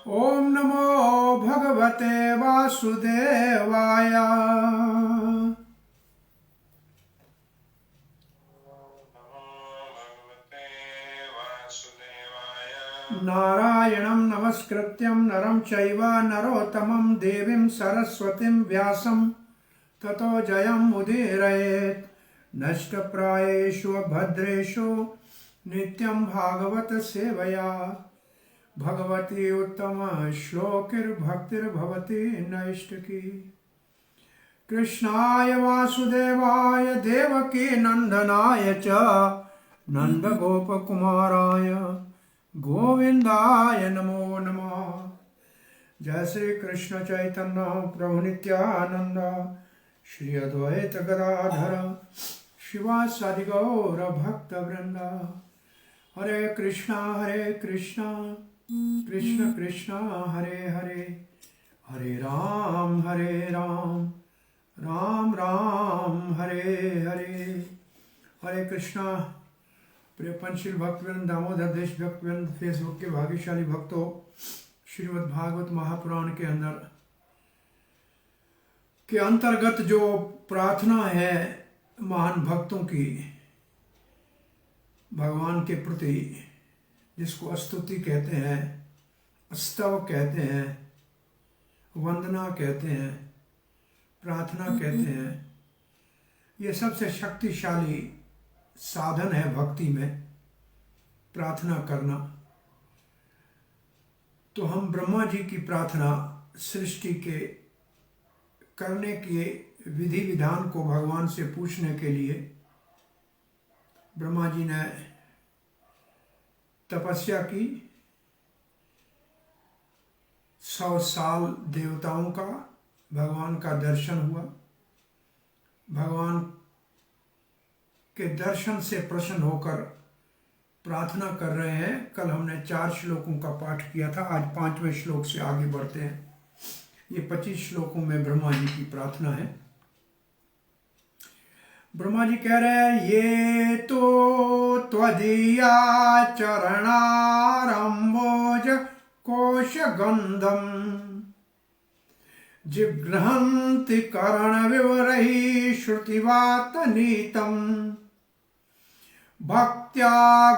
ओम नमो भगवते वासुदेवाय। नारायणं नमस्कृत्यं नरं चैव नरोत्तमं देवीं सरस्वतीं व्यासं ततो जयमुदीरयेत्। नष्टप्रायेषु भद्रेषु नित्यं भागवत सेवया भगवती उत्तम श्लोकिर्भक्तिर्भवति नैष्टिकी। कृष्णाय वासुदेवाय देवकी नंदनाय च नंदगोपकुमाराय गोविंदाय नमो नमः। जय श्री कृष्ण चैतन्य प्रभु नित्यानंद श्री अद्वैत गदाधर शिवासादि गौर भक्त वृंद। हरे कृष्णा कृष्ण कृष्ण हरे हरे, हरे राम राम राम हरे हरे। हरे कृष्णा। प्रिय पंचशील भक्तवृंद, दामोदर देश भक्तवृंद, फेसबुक के भाग्यशाली भक्तों, श्रीमद् भागवत महापुराण के अंतर्गत जो प्रार्थना है महान भक्तों की भगवान के प्रति, जिसको स्तुति कहते हैं, स्तव कहते हैं, वंदना कहते हैं, प्रार्थना कहते हैं, ये सबसे शक्तिशाली साधन है भक्ति में प्रार्थना करना। तो हम ब्रह्मा जी की प्रार्थना सृष्टि के करने के विधि विधान को भगवान से पूछने के लिए ब्रह्मा जी ने तपस्या की। 100 साल देवताओं का भगवान का दर्शन हुआ। भगवान के दर्शन से प्रसन्न होकर प्रार्थना कर रहे हैं। कल हमने 4 श्लोकों का पाठ किया था, आज 5वें श्लोक से आगे बढ़ते हैं। ये 25 श्लोकों में ब्रह्मा जी की प्रार्थना है। ब्रह्मा जी कह रहे हैं, ये तो त्वदीया चरणारंभोज कोश गंधम जिगृहन्ति कर्ण विवरहि श्रुतिवात नीतम भक्त्या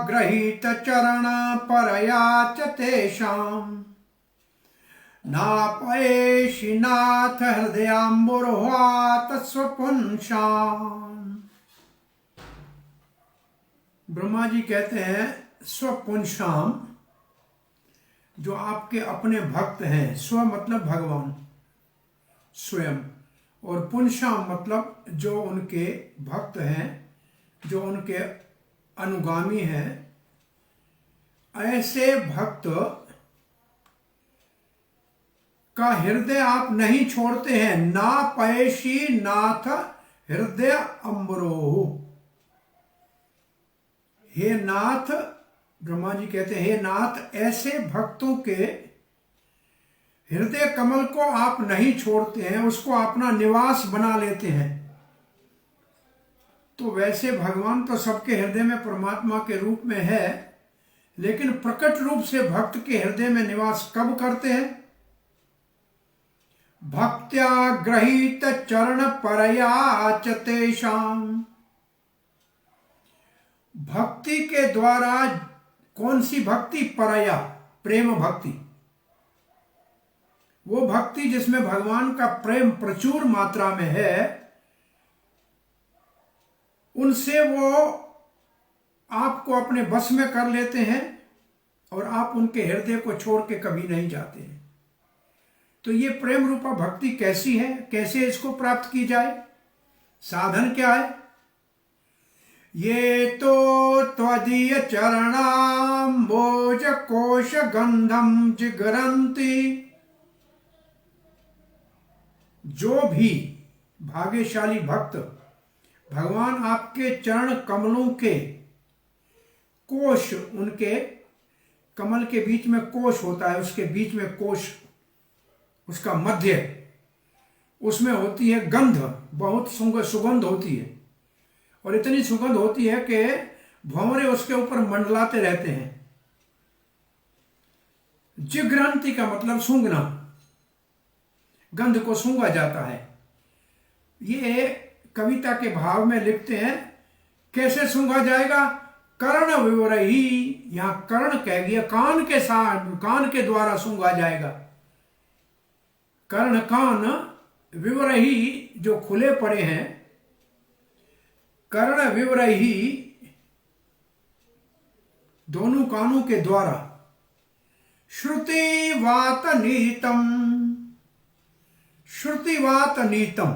गृहीत चरण परया च तेषाम् नापयेषि नाथ हृदयाम्बुरुहात् स्वपुंसाम्। ब्रह्मा जी कहते हैं, स्वपुंसाम, जो आपके अपने भक्त हैं। स्व मतलब भगवान स्वयं, और पुंसाम मतलब जो उनके भक्त हैं, जो उनके अनुगामी हैं। ऐसे भक्त का हृदय आप नहीं छोड़ते हैं। ना पयेषि नाथ हृदय अम्बरोह। हे नाथ, ब्रह्मा जी कहते हैं, हे नाथ, ऐसे भक्तों के हृदय कमल को आप नहीं छोड़ते हैं, उसको अपना निवास बना लेते हैं। तो वैसे भगवान तो सबके हृदय में परमात्मा के रूप में है, लेकिन प्रकट रूप से भक्त के हृदय में निवास कब करते हैं? भक्त्या गृहीत चरण परया च तेषाम्। भक्ति के द्वारा। कौन सी भक्ति? परया, प्रेम भक्ति। वो भक्ति जिसमें भगवान का प्रेम प्रचुर मात्रा में है, उनसे वो आपको अपने बस में कर लेते हैं और आप उनके हृदय को छोड़ के कभी नहीं जाते हैं। तो ये प्रेम रूपा भक्ति कैसी है? कैसे इसको प्राप्त की जाए? साधन क्या है? ये तो त्वदीय चरणाम्बोज कोश गंधम जिगरन्ति। जो भी भाग्यशाली भक्त भगवान आपके चरण कमलों के कोश, उनके कमल के बीच में कोश होता है, उसके बीच में कोश, उसका मध्य, उसमें होती है गंध, बहुत सुगंध होती है, और इतनी सुगंध होती है कि भंवरे उसके ऊपर मंडलाते रहते हैं। जिघ्रंति का मतलब सूंघना, गंध को सूंघा जाता है। ये कविता के भाव में लिखते हैं, कैसे सूंघा जाएगा? कर्ण विवरही, यहां कर्ण कह गया, कान के साथ, कान के द्वारा सूंघा जाएगा। कर्ण कान, विवरही जो खुले पड़े हैं, कर्ण विवरही दोनों कानों के द्वारा। श्रुतिवात नीतम, श्रुतिवात नीतम,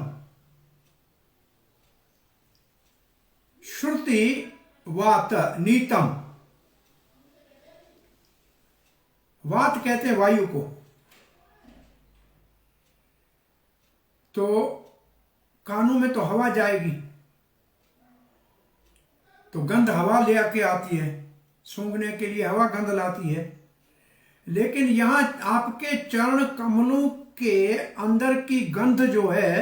श्रुतिवात नीतम, वात कहते हैं वायु को। तो कानों में तो हवा जाएगी, तो गंध हवा ले आके आती है, सूंघने के लिए हवा गंध लाती है। लेकिन यहां आपके चरण कमलों के अंदर की गंध जो है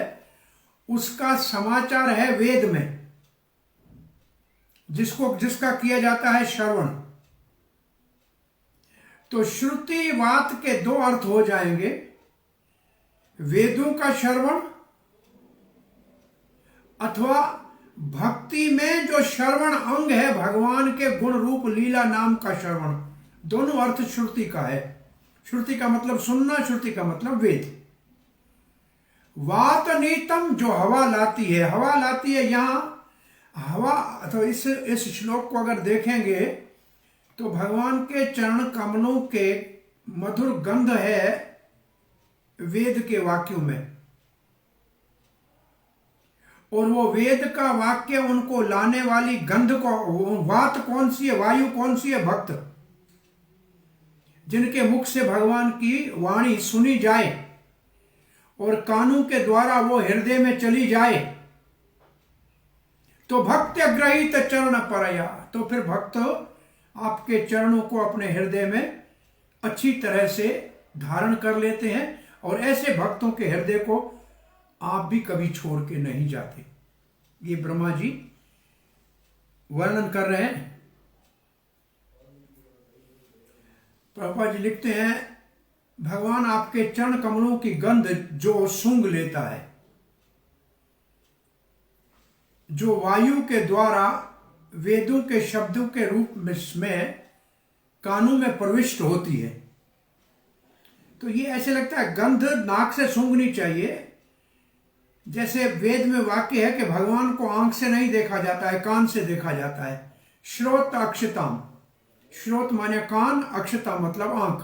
उसका समाचार है वेद में, जिसका किया जाता है श्रवण। तो श्रुतिवात के दो अर्थ हो जाएंगे, वेदों का श्रवण अथवा भक्ति में जो श्रवण अंग है भगवान के गुण रूप लीला नाम का श्रवण। दोनों अर्थ श्रुति का है। श्रुति का मतलब सुनना, श्रुति का मतलब वेद। वात नीतम जो हवा लाती है, हवा लाती है। यहां हवा, तो इस श्लोक को अगर देखेंगे तो भगवान के चरण कमलों के मधुर गंध है वेद के वाक्यों में, और वो वेद का वाक्य उनको लाने वाली गंध को, वात कौन सी है, वायु कौन सी है? भक्त, जिनके मुख से भगवान की वाणी सुनी जाए और कानों के द्वारा वो हृदय में चली जाए, तो भक्त ग्रहित चरण परया, तो फिर भक्त आपके चरणों को अपने हृदय में अच्छी तरह से धारण कर लेते हैं, और ऐसे भक्तों के हृदय को आप भी कभी छोड़ के नहीं जाते। ये ब्रह्मा जी वर्णन कर रहे हैं। प्रभुपाद जी लिखते हैं, भगवान आपके चरण कमलों की गंध जो सूंघ लेता है, जो वायु के द्वारा वेदों के शब्दों के रूप में कानों में प्रविष्ट होती है, तो ये ऐसे लगता है गंध नाक से सूंघनी चाहिए। जैसे वेद में वाक्य है कि भगवान को आंख से नहीं देखा जाता है, कान से देखा जाता है। श्रोत अक्षताम, श्रोत माने कान, अक्षता मतलब आंख।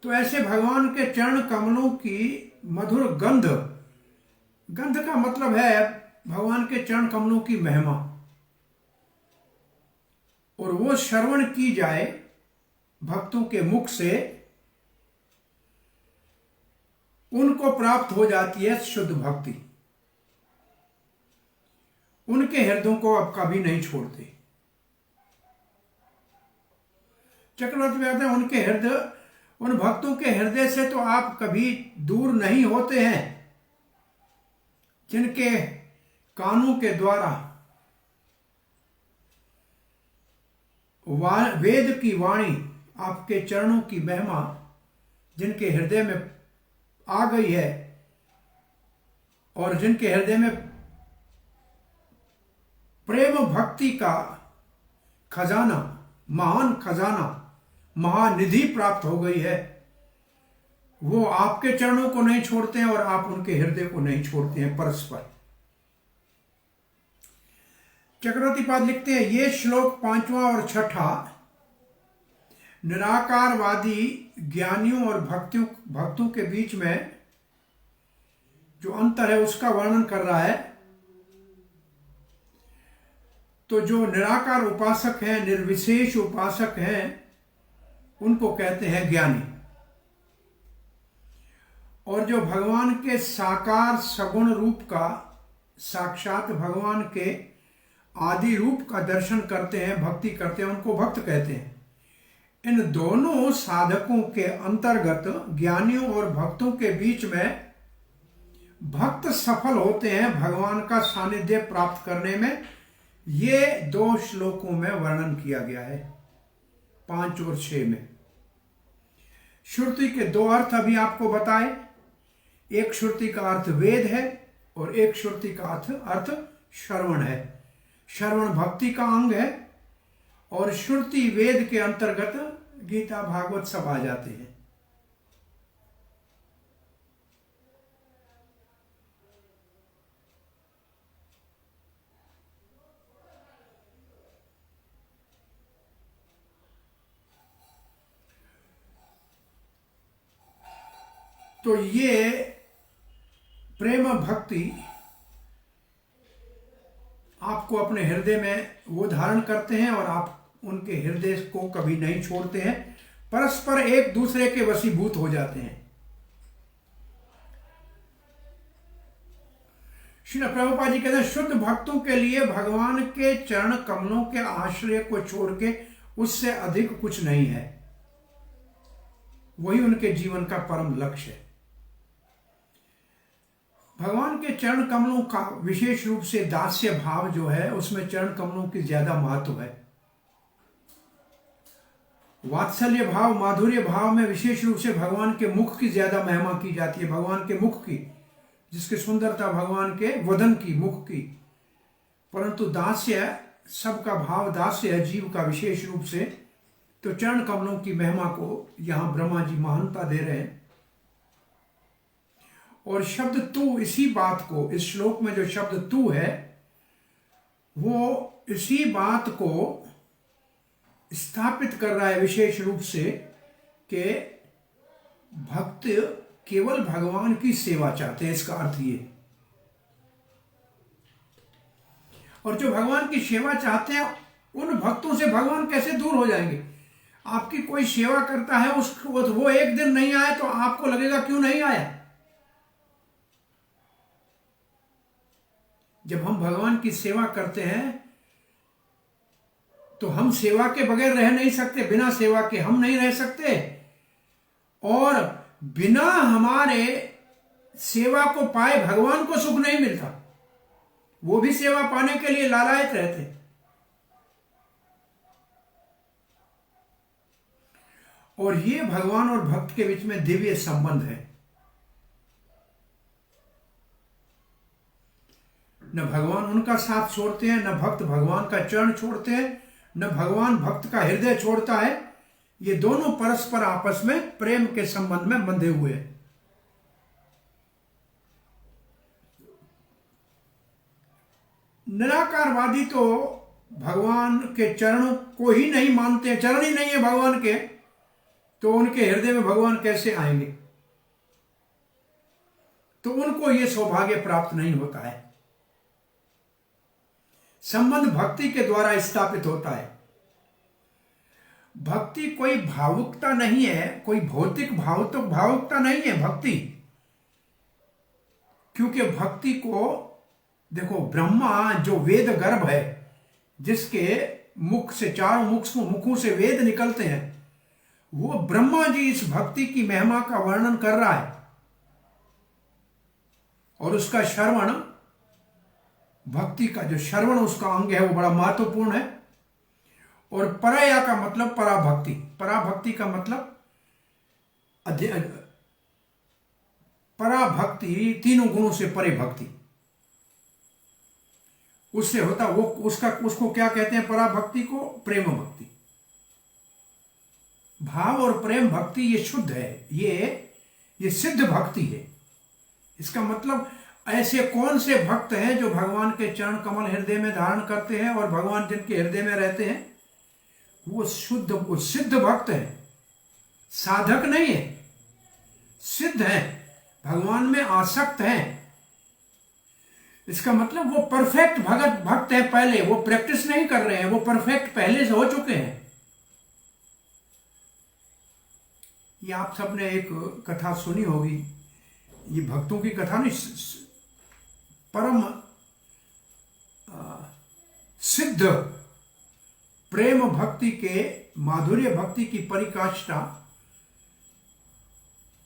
तो ऐसे भगवान के चरण कमलों की मधुर गंध, गंध का मतलब है भगवान के चरण कमलों की महिमा, और वो श्रवण की जाए भक्तों के मुख से, उनको प्राप्त हो जाती है शुद्ध भक्ति। उनके हृदयों को अब कभी नहीं छोड़ते। चक्रवर्ती कहते हैं, उनके हृदय, उन भक्तों के हृदय से तो आप कभी दूर नहीं होते हैं, जिनके कानों के द्वारा वेद की वाणी, आपके चरणों की महिमा जिनके हृदय में आ गई है, और जिनके हृदय में प्रेम भक्ति का खजाना, महान खजाना, महानिधि प्राप्त हो गई है, वो आपके चरणों को नहीं छोड़ते हैं और आप उनके हृदय को नहीं छोड़ते हैं परस्पर। चक्रवर्ती पाद लिखते हैं, ये श्लोक 5वां और 6ठा निराकारवादी ज्ञानियों और भक्तों के बीच में जो अंतर है उसका वर्णन कर रहा है। तो जो निराकार उपासक हैं, निर्विशेष उपासक हैं, उनको कहते हैं ज्ञानी, और जो भगवान के साकार सगुण रूप का, साक्षात भगवान के आदि रूप का दर्शन करते हैं, भक्ति करते हैं, उनको भक्त कहते हैं। इन दोनों साधकों के अंतर्गत ज्ञानियों और भक्तों के बीच में भक्त सफल होते हैं भगवान का सानिध्य प्राप्त करने में। ये 2 श्लोकों में वर्णन किया गया है, 5 और 6 में। श्रुति के दो अर्थ अभी आपको बताए। एक श्रुति का अर्थ वेद है और एक श्रुति का अर्थ श्रवण है। श्रवण भक्ति का अंग है और श्रुति वेद के अंतर्गत गीता भागवत सब आ जाते हैं। तो ये प्रेम भक्ति आपको अपने हृदय में वो धारण करते हैं और आप उनके हृदय को कभी नहीं छोड़ते हैं, परस्पर एक दूसरे के वशीभूत हो जाते हैं। श्री प्रभुपाद जी कहते हैं, शुद्ध भक्तों के लिए भगवान के चरण कमलों के आश्रय को छोड़ के उससे अधिक कुछ नहीं है। वही उनके जीवन का परम लक्ष्य है। भगवान के चरण कमलों का विशेष रूप से दास्य भाव जो है, उसमें चरण कमलों की ज्यादा महत्व है। वात्सल्य भाव, माधुर्य भाव में विशेष रूप से भगवान के मुख की ज्यादा महिमा की जाती है, भगवान के मुख की, जिसकी सुंदरता भगवान के वदन की, मुख की। परंतु दास्य, सबका भाव दास्य है जीव का विशेष रूप से। तो चरण कमलों की महिमा को यहां ब्रह्मा जी महानता दे रहे हैं। और शब्द तू, इसी बात को, इस श्लोक में जो शब्द तू है, वो इसी बात को स्थापित कर रहा है विशेष रूप से कि भक्त केवल भगवान की सेवा चाहते हैं। इसका अर्थ ये। और जो भगवान की सेवा चाहते हैं, उन भक्तों से भगवान कैसे दूर हो जाएंगे? आपकी कोई सेवा करता है, उसको वो एक दिन नहीं आए तो आपको लगेगा क्यों नहीं आया। जब हम भगवान की सेवा करते हैं तो हम सेवा के बगैर रह नहीं सकते, बिना सेवा के हम नहीं रह सकते। और बिना हमारे सेवा को पाए भगवान को सुख नहीं मिलता। वो भी सेवा पाने के लिए लालायित रहते। और ये भगवान और भक्त के बीच में दिव्य संबंध है। न भगवान उनका साथ छोड़ते हैं, न भक्त भगवान का चरण छोड़ते हैं, न भगवान भक्त का हृदय छोड़ता है। ये दोनों परस्पर आपस में प्रेम के संबंध में बंधे हुए हैं। निराकारवादी तो भगवान के चरणों को ही नहीं मानते, चरण ही नहीं है भगवान के, तो उनके हृदय में भगवान कैसे आएंगे? तो उनको यह सौभाग्य प्राप्त नहीं होता है। संबंध भक्ति के द्वारा स्थापित होता है। भक्ति कोई भावुकता नहीं है, कोई भौतिक भावुकता नहीं है भक्ति। क्योंकि भक्ति को देखो, ब्रह्मा जो वेद गर्भ है, जिसके मुख से, चारों मुखों से वेद निकलते हैं, वो ब्रह्मा जी इस भक्ति की महिमा का वर्णन कर रहा है। और उसका श्रवण, भक्ति का जो श्रवण उसका अंग है, वो बड़ा महत्वपूर्ण है। और परया का मतलब पराभक्ति। पराभक्ति का मतलब पराभक्ति, तीनों गुणों से परे भक्ति। उससे होता वो उसको क्या कहते हैं? पराभक्ति को प्रेम भक्ति। भाव और प्रेम भक्ति ये शुद्ध है, ये सिद्ध भक्ति है। इसका मतलब ऐसे कौन से भक्त हैं जो भगवान के चरण कमल हृदय में धारण करते हैं और भगवान जिनके हृदय में रहते हैं, वो सिद्ध भक्त है, साधक नहीं है, सिद्ध है, भगवान में आसक्त है। इसका मतलब वो परफेक्ट भक्त है। पहले वो प्रैक्टिस नहीं कर रहे हैं, वो परफेक्ट पहले से हो चुके हैं। ये आप सबने एक कथा सुनी होगी, ये भक्तों की कथा नहीं, परम सिद्ध प्रेम भक्ति के, माधुर्य भक्ति की परिकाष्ठा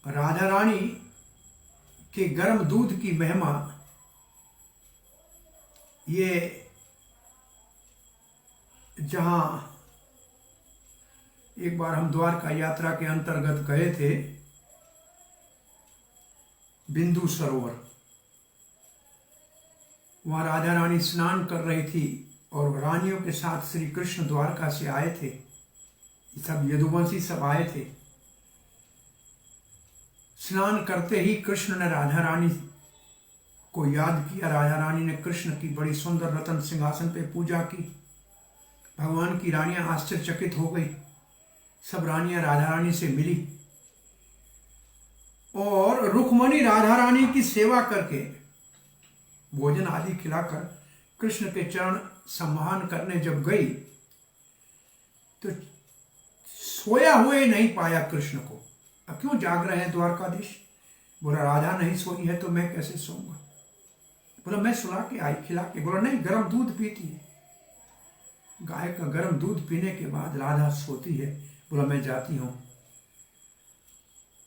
राधा रानी के गर्म दूध की महिमा, ये जहां एक बार हम द्वारका यात्रा के अंतर्गत गए थे बिंदु सरोवर। वहां राधा रानी स्नान कर रही थी और रानियों के साथ श्री कृष्ण द्वारका से आए थे। सब यदुवंशी सब आए थे। स्नान करते ही कृष्ण ने राधा रानी को याद किया। राधा रानी ने कृष्ण की बड़ी सुंदर रत्न सिंहासन पे पूजा की। भगवान की रानियां आश्चर्यचकित हो गई। सब रानियां राधा रानी से मिली और रुक्मणी राधा रानी की सेवा करके भोजन आदि खिलाकर कृष्ण के चरण सम्मान करने जब गई तो सोया हुए नहीं पाया कृष्ण को। अब क्यों जाग रहे हैं द्वारकाधीश? बोला राधा नहीं सोई है तो मैं कैसे सोऊंगा। बोला मैं सुला के आई, खिला के। बोला नहीं, गर्म दूध पीती है। गाय का गर्म दूध पीने के बाद राधा सोती है। बोला मैं जाती हूं।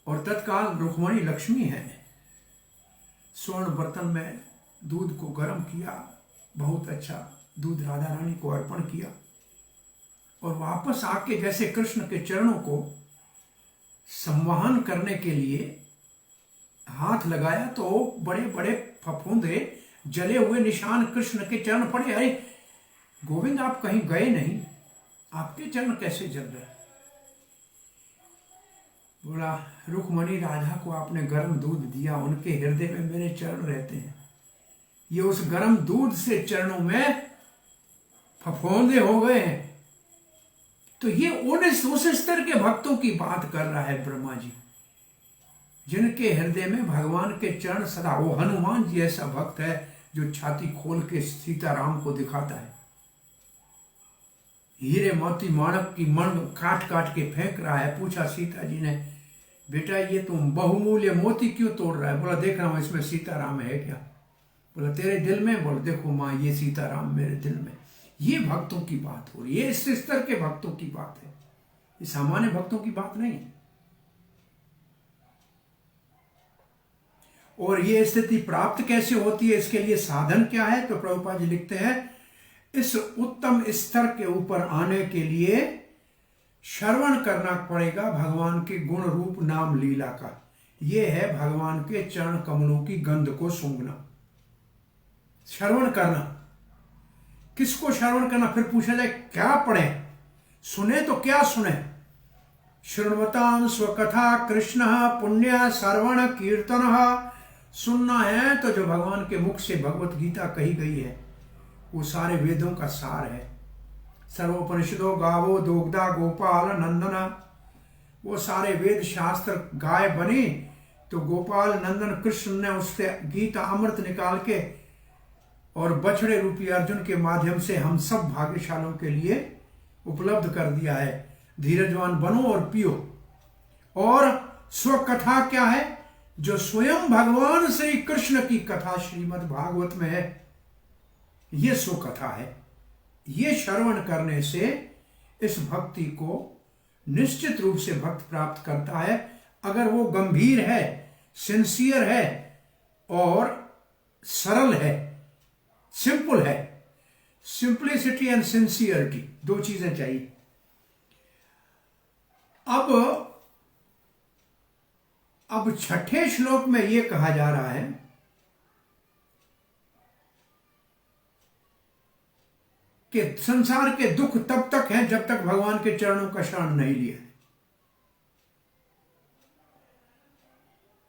और तत्काल रुक्मणी लक्ष्मी है, स्वर्ण बर्तन में दूध को गर्म किया, बहुत अच्छा दूध राधा रानी को अर्पण किया और वापस आके जैसे कृष्ण के चरणों को संवहन करने के लिए हाथ लगाया तो बड़े बड़े फफूंदे जले हुए निशान कृष्ण के चरण पड़े। अरे गोविंद, आप कहीं गए नहीं, आपके चरण कैसे जल रहे? बोला रुक्मणी राधा को आपने गर्म दूध दिया, उनके हृदय में मेरे चरण रहते हैं। ये उस गर्म दूध से चरणों में फफोंदे हो गए हैं। तो ये उस स्तर के भक्तों की बात कर रहा है ब्रह्मा जी, जिनके हृदय में भगवान के चरण सदा। वो हनुमान जी ऐसा भक्त है जो छाती खोल के सीताराम को दिखाता है। हीरे मोती माणक की मण काट काट के फेंक रहा है। पूछा सीता जी ने, बेटा ये तुम बहुमूल्य मोती क्यों तोड़ रहा है? बोला देख रहा हूं इसमें सीताराम है क्या। बोला तेरे दिल में? बोल देखो माँ, ये सीताराम मेरे दिल में। ये भक्तों की बात हो रही है, इस स्तर के भक्तों की बात है, ये सामान्य भक्तों की बात नहीं है। और ये स्थिति प्राप्त कैसे होती है, इसके लिए साधन क्या है? तो प्रभुपाद जी लिखते हैं, इस उत्तम स्तर के ऊपर आने के लिए श्रवण करना पड़ेगा भगवान के गुण रूप नाम लीला का। यह है भगवान के चरण कमलों की गंध को सूंघना, श्रवण करना। किसको श्रवण करना? फिर पूछा जाए क्या पढ़े, सुने तो क्या सुने? शृण्वतां स्वकथा कृष्ण पुण्य श्रवण कीर्तन। सुनना है तो जो भगवान के मुख से भगवत गीता कही गई है वो सारे वेदों का सार है। सर्वोपनिषदो गावो दोग्धा गोपाल नंदना। वो सारे वेद शास्त्र गाय बने तो गोपाल नंदन कृष्ण ने उससे गीता अमृत निकाल के और बछड़े रूपी अर्जुन के माध्यम से हम सब भाग्यशालों के लिए उपलब्ध कर दिया है। धीरजवान बनो और पियो। और स्वकथा क्या है? जो स्वयं भगवान श्री कृष्ण की कथा श्रीमद् भागवत में है, ये स्वकथा है। ये श्रवण करने से इस भक्ति को निश्चित रूप से भक्त प्राप्त करता है, अगर वो गंभीर है, सिंसियर है और सरल है, सिंपल है। सिंप्लिसिटी एंड सिंसियरिटी, दो चीजें चाहिए। अब छठे श्लोक में यह कहा जा रहा है कि संसार के दुख तब तक हैं जब तक भगवान के चरणों का शरण नहीं लिया।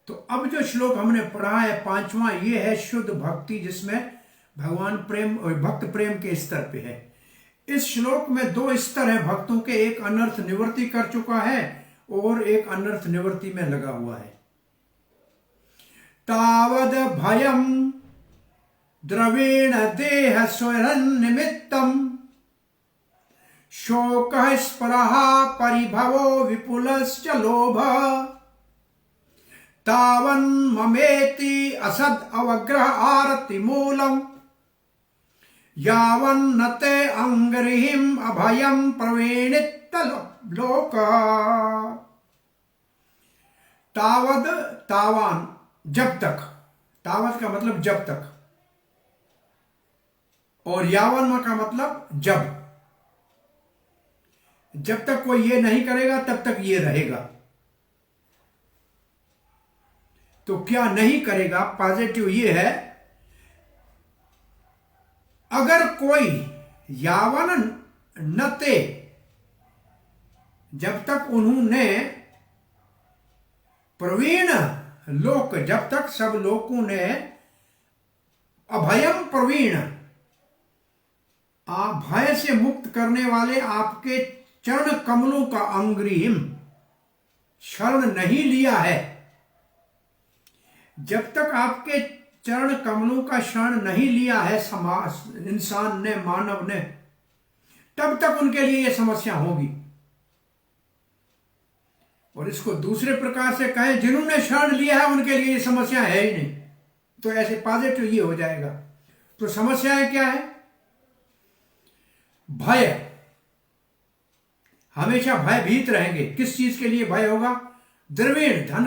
तो अब जो श्लोक हमने पढ़ा है पांचवा, ये है शुद्ध भक्ति, जिसमें भगवान प्रेम और भक्त प्रेम के स्तर पे है। इस श्लोक में दो स्तर है भक्तों के, एक अनर्थ निवृत्ति कर चुका है और एक अनर्थ निवृत्ति में लगा हुआ है। तावद भयम द्रवेण देह स्वरन निमित्तम शोक स्पृह परिभवो विपुलश्च लोभ तावन ममेति असद अवग्रह आरति मूलम यावन्न ते अंगरिहिम अभयम प्रवेणित लोक। तावद, तावान, जब तक। तावत का मतलब जब तक, और यावन का मतलब जब। जब तक कोई ये नहीं करेगा तब तक ये रहेगा। तो क्या नहीं करेगा, पॉजिटिव ये है, अगर कोई यावन नते, जब तक उन्होंने प्रवीण लोक, जब तक सब लोगों ने अभयम प्रवीण, भय से मुक्त करने वाले आपके चरण कमलों का अंग्रिम शरण नहीं लिया है, जब तक आपके चरण कमलों का शरण नहीं लिया है समाज, इंसान ने, मानव ने, तब तक उनके लिए यह समस्या होगी। और इसको दूसरे प्रकार से कहें, जिन्होंने शरण लिया है उनके लिए ये समस्या है ही नहीं। तो ऐसे पॉजिटिव ये हो जाएगा। तो समस्याएं क्या है? भय, हमेशा भयभीत रहेंगे। किस चीज के लिए भय होगा? द्रविण, धन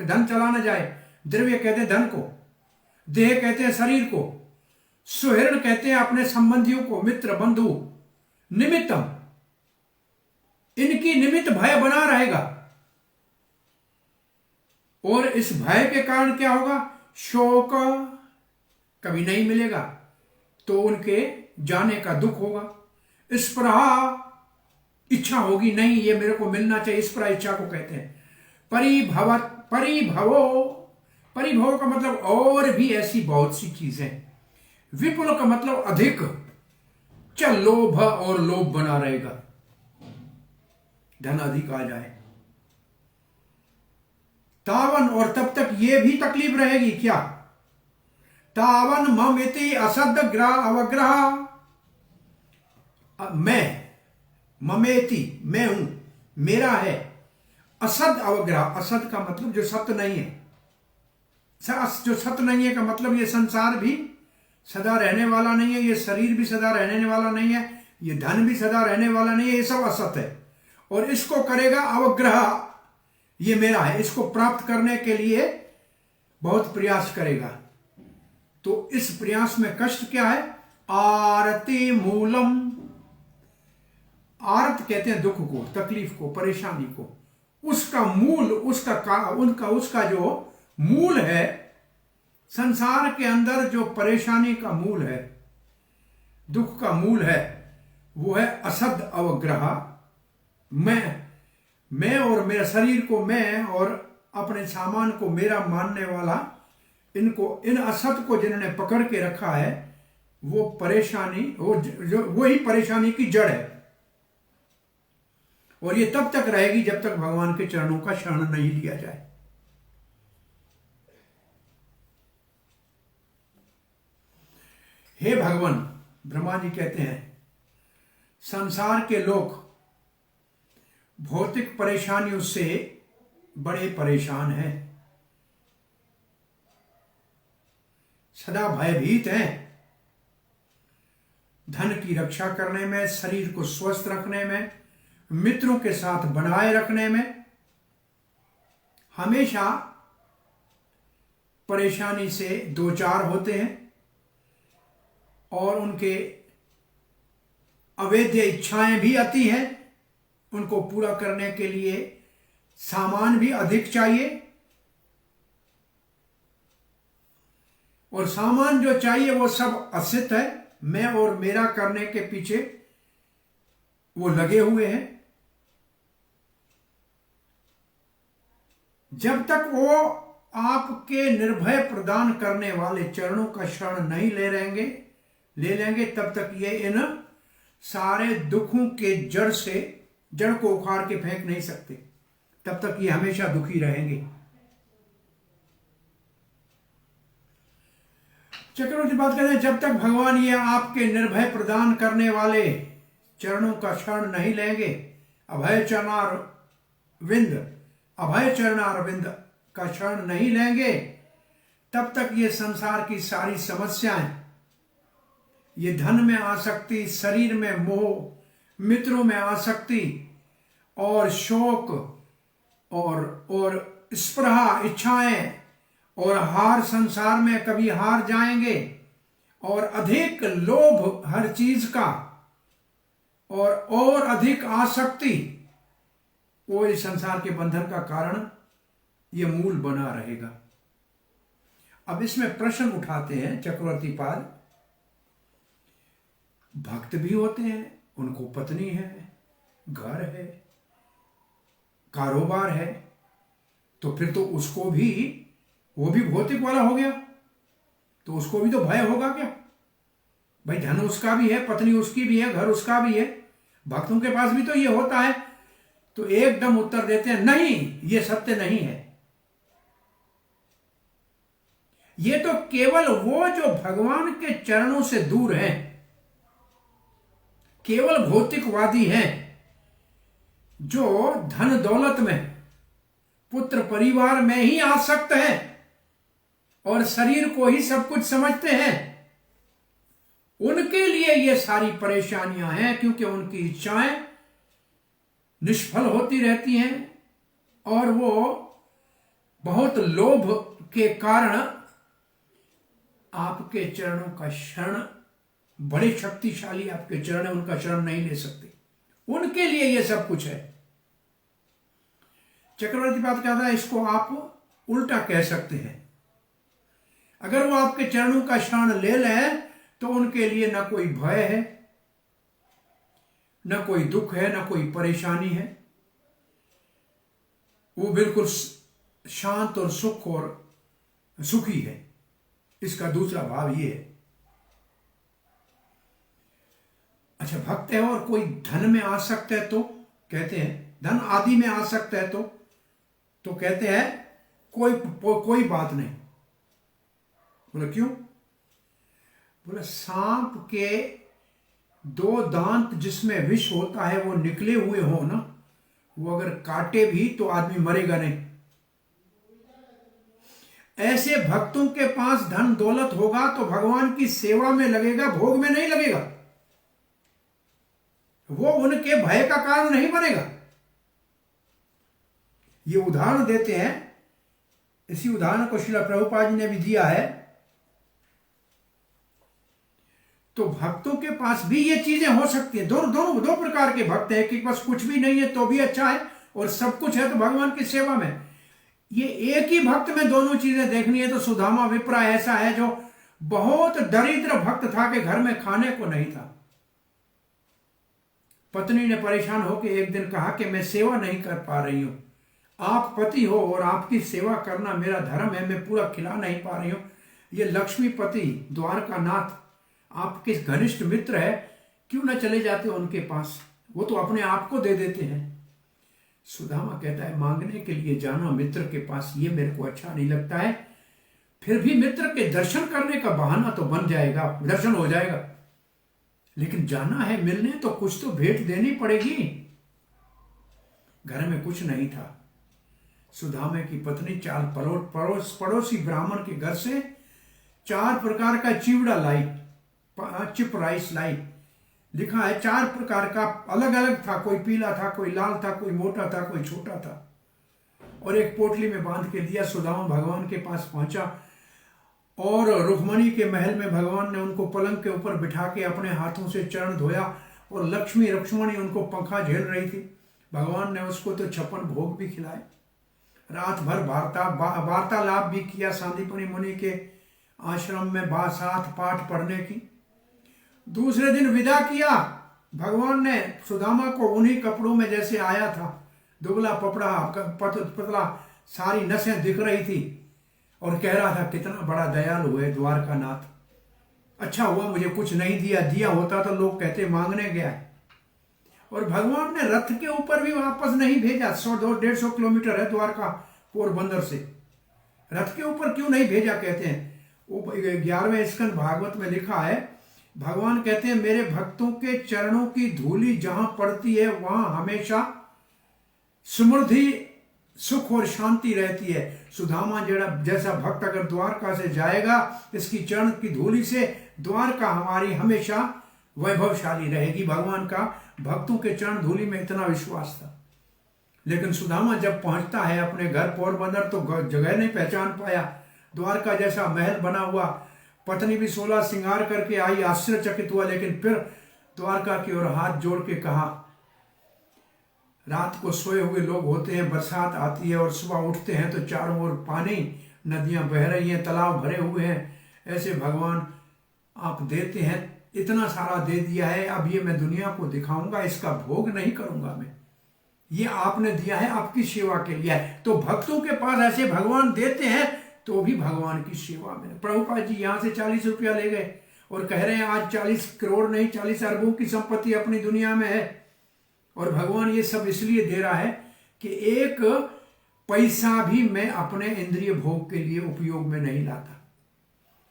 धन चला ना जाए। द्रव्य कहते हैं धन को, देह कहते हैं शरीर को, सुहृद कहते हैं अपने संबंधियों को, मित्र बंधु, निमित्तम, इनकी निमित्त भय बना रहेगा। और इस भय के कारण क्या होगा? शोक कभी नहीं मिलेगा तो उनके जाने का दुख होगा। स्पृहा, इच्छा होगी, नहीं ये मेरे को मिलना चाहिए, स्पृहा इच्छा को कहते हैं। परिभव का मतलब और भी ऐसी बहुत सी चीजें। विपुल का मतलब अधिक, चल लोभ और लोभ बना रहेगा, धन अधिक आ जाए। तावन, और तब तक ये भी तकलीफ रहेगी क्या? तावन ममिति असद अवग्रह, मैं, ममेति मैं हूं, मेरा है, असद अवग्रह, असद का मतलब जो सत्य नहीं है, जो सत्य नहीं है का मतलब ये संसार भी सदा रहने वाला नहीं है, ये शरीर भी सदा रहने वाला नहीं है, ये धन भी सदा रहने वाला नहीं है, ये सब असत है। और इसको करेगा अवग्रह, ये मेरा है, इसको प्राप्त करने के लिए बहुत प्रयास करेगा। तो इस प्रयास में कष्ट क्या है? आरति मूलम, आरत कहते हैं दुख को, तकलीफ को, परेशानी को। उसका मूल, उसका जो मूल है, संसार के अंदर जो परेशानी का मूल है, दुख का मूल है, वो है असद अवग्रह। मैं और मेरा शरीर को मैं और अपने सामान को मेरा मानने वाला, इनको, इन असत को जिन्होंने पकड़ के रखा है, वो परेशानी, वही परेशानी की जड़ है। और ये तब तक रहेगी जब तक भगवान के चरणों का शरण नहीं लिया जाए। हे भगवान, ब्रह्मा जी कहते हैं, संसार के लोग भौतिक परेशानियों से बड़े परेशान हैं, सदा भयभीत हैं। धन की रक्षा करने में, शरीर को स्वस्थ रखने में, मित्रों के साथ बनाए रखने में हमेशा परेशानी से दो चार होते हैं। और उनके अवैध इच्छाएं भी आती हैं, उनको पूरा करने के लिए सामान भी अधिक चाहिए। और सामान जो चाहिए वो सब असित है, मैं और मेरा करने के पीछे वो लगे हुए हैं। जब तक वो आपके निर्भय प्रदान करने वाले चरणों का शरण नहीं ले लेंगे, तब तक ये इन सारे दुखों के जड़ को उखाड़ के फेंक नहीं सकते। तब तक ये हमेशा दुखी रहेंगे। चक्रवर्ती बात कहते हैं, जब तक भगवान ये आपके निर्भय प्रदान करने वाले चरणों का शरण नहीं लेंगे, अभय चरणारविंद का शरण नहीं लेंगे, तब तक ये संसार की सारी समस्याएं, ये धन में आसक्ति, शरीर में मोह, मित्रों में आसक्ति और शोक और स्पृहा, इच्छाएं और हार, संसार में कभी हार जाएंगे, और अधिक लोभ हर चीज का, और अधिक आसक्ति वो इस संसार के बंधन का कारण ये मूल बना रहेगा। अब इसमें प्रश्न उठाते हैं चक्रवर्ती पाल, भक्त भी होते हैं, उनको पत्नी है, घर है, कारोबार है, तो फिर तो उसको भी, वो भी भौतिक वाला हो गया, तो उसको भी तो भय होगा क्या? भाई धन उसका भी है, पत्नी उसकी भी है, घर उसका भी है, भक्तों के पास भी तो ये होता है। तो एकदम उत्तर देते हैं नहीं, ये सत्य नहीं है। ये तो केवल वो जो भगवान के चरणों से दूर हैं, केवल भौतिकवादी हैं, जो धन दौलत में, पुत्र परिवार में ही आसक्त हैं और शरीर को ही सब कुछ समझते हैं, उनके लिए ये सारी परेशानियां हैं, क्योंकि उनकी इच्छाएं निष्फल होती रहती हैं और वो बहुत लोभ के कारण आपके चरणों का शरण, बड़े शक्तिशाली आपके चरण है, उनका शरण नहीं ले सकते, उनके लिए ये सब कुछ है। चक्रवर्ती बात कहता है इसको आप उल्टा कह सकते हैं, अगर वो आपके चरणों का शरण ले लें तो उनके लिए ना कोई भय है, ना कोई दुख है, ना कोई परेशानी है, वो बिल्कुल शांत और सुख और सुखी है। इसका दूसरा भाव ये है। अच्छा, भक्त है और कोई धन में आसक्त है तो कहते हैं, धन आदि में आसक्त है तो कहते हैं कोई बात नहीं। बोले क्यों? बोले सांप के 2 दांत जिसमें विष होता है वो निकले हुए हो ना, वो अगर काटे भी तो आदमी मरेगा नहीं। ऐसे भक्तों के पास धन दौलत होगा तो भगवान की सेवा में लगेगा, भोग में नहीं लगेगा, वो उनके भय का कारण नहीं बनेगा। ये उदाहरण देते हैं, इसी उदाहरण को श्रील प्रभुपाद जी ने भी दिया है। तो भक्तों के पास भी ये चीजें हो सकती है। दो प्रकार के भक्त हैं, कि बस कुछ भी नहीं है तो भी अच्छा है और सब कुछ है तो भगवान की सेवा में। ये एक ही भक्त में दोनों चीजें देखनी है तो सुदामा विप्रा ऐसा है जो बहुत दरिद्र भक्त था कि घर में खाने को नहीं था। पत्नी ने परेशान होकर एक दिन कहा कि मैं सेवा नहीं कर पा रही हूं, आप पति हो और आपकी सेवा करना मेरा धर्म है, मैं पूरा खिला नहीं पा रही हूं। ये लक्ष्मीपति द्वारका नाथ आपके घनिष्ठ मित्र है, क्यों ना चले जाते उनके पास, वो तो अपने आप को दे देते हैं। सुदामा कहता है मांगने के लिए जाना मित्र के पास ये मेरे को अच्छा नहीं लगता है, फिर भी मित्र के दर्शन करने का बहाना तो बन जाएगा, दर्शन हो जाएगा, लेकिन जाना है मिलने तो कुछ तो भेंट देनी पड़ेगी। घर में कुछ नहीं था। सुदामा की पत्नी चाल पड़ोसी ब्राह्मण के घर से 4 प्रकार का चिवड़ा लाई, चिप राइस लाई। लिखा है 4 प्रकार का, अलग अलग था, कोई पीला था, कोई लाल था, कोई मोटा था, कोई छोटा था, और एक पोटली में बांध के दिया। सुदामा भगवान के पास पहुंचा और रुक्मणी के महल में भगवान ने उनको पलंग के ऊपर बिठा के अपने हाथों से चरण धोया और लक्ष्मी रुक्मणी उनको पंखा झेल रही थी। भगवान ने उसको तो 56 भोग भी खिलाए, रात भर वार्तालाप भी किया सांदीपनि मुनि के आश्रम में, साथ पाठ पढ़ने की। दूसरे दिन विदा किया। भगवान ने सुदामा को उन्हीं कपड़ों में जैसे आया था, दुबला पपड़ा पतला, सारी नसें दिख रही थी, और कह रहा था कितना बड़ा दयालु है द्वारका नाथ, अच्छा हुआ मुझे कुछ नहीं दिया होता तो लोग कहते मांगने गया है। और भगवान ने रथ के ऊपर भी वापस नहीं भेजा। 100-150 किलोमीटर है द्वारका पोरबंदर से, रथ के ऊपर क्यों नहीं भेजा? कहते हैं वो 11वें स्कंद भागवत में लिखा है, भगवान कहते हैं मेरे भक्तों के चरणों की धूली जहां पड़ती है वहां हमेशा समृद्धि, सुख और शांति रहती है। सुदामा जैसा भक्त अगर द्वारका से जाएगा, इसकी चरण की धूली से द्वारका हमारी हमेशा वैभवशाली रहेगी। भगवान का भक्तों के चरण धूली में इतना विश्वास था। लेकिन सुदामा जब पहुंचता है अपने घर पोरबंदर तो जगह नहीं पहचान पाया। द्वारका जैसा महल बना हुआ, पत्नी भी 16 श्रृंगार करके आई, आश्चर्यचकित हुआ, लेकिन फिर द्वारका की ओर हाथ जोड़ के कहा, रात को सोए हुए लोग होते हैं, बरसात आती है और सुबह उठते हैं तो चारों ओर पानी, नदियां बह रही हैं, तालाब भरे हुए हैं। ऐसे भगवान आप देते हैं, इतना सारा दे दिया है, अब ये मैं दुनिया को दिखाऊंगा, इसका भोग नहीं करूंगा मैं, ये आपने दिया है आपकी सेवा के लिए है। तो भक्तों के पास ऐसे भगवान देते हैं तो भी भगवान की सेवा में। प्रभुपाद जी यहाँ से 40 रुपया ले गए और कह रहे हैं आज 40 करोड़ नहीं 40 अरबों की संपत्ति अपनी दुनिया में है, और भगवान ये सब इसलिए दे रहा है कि एक पैसा भी मैं अपने इंद्रिय भोग के लिए उपयोग में नहीं लाता,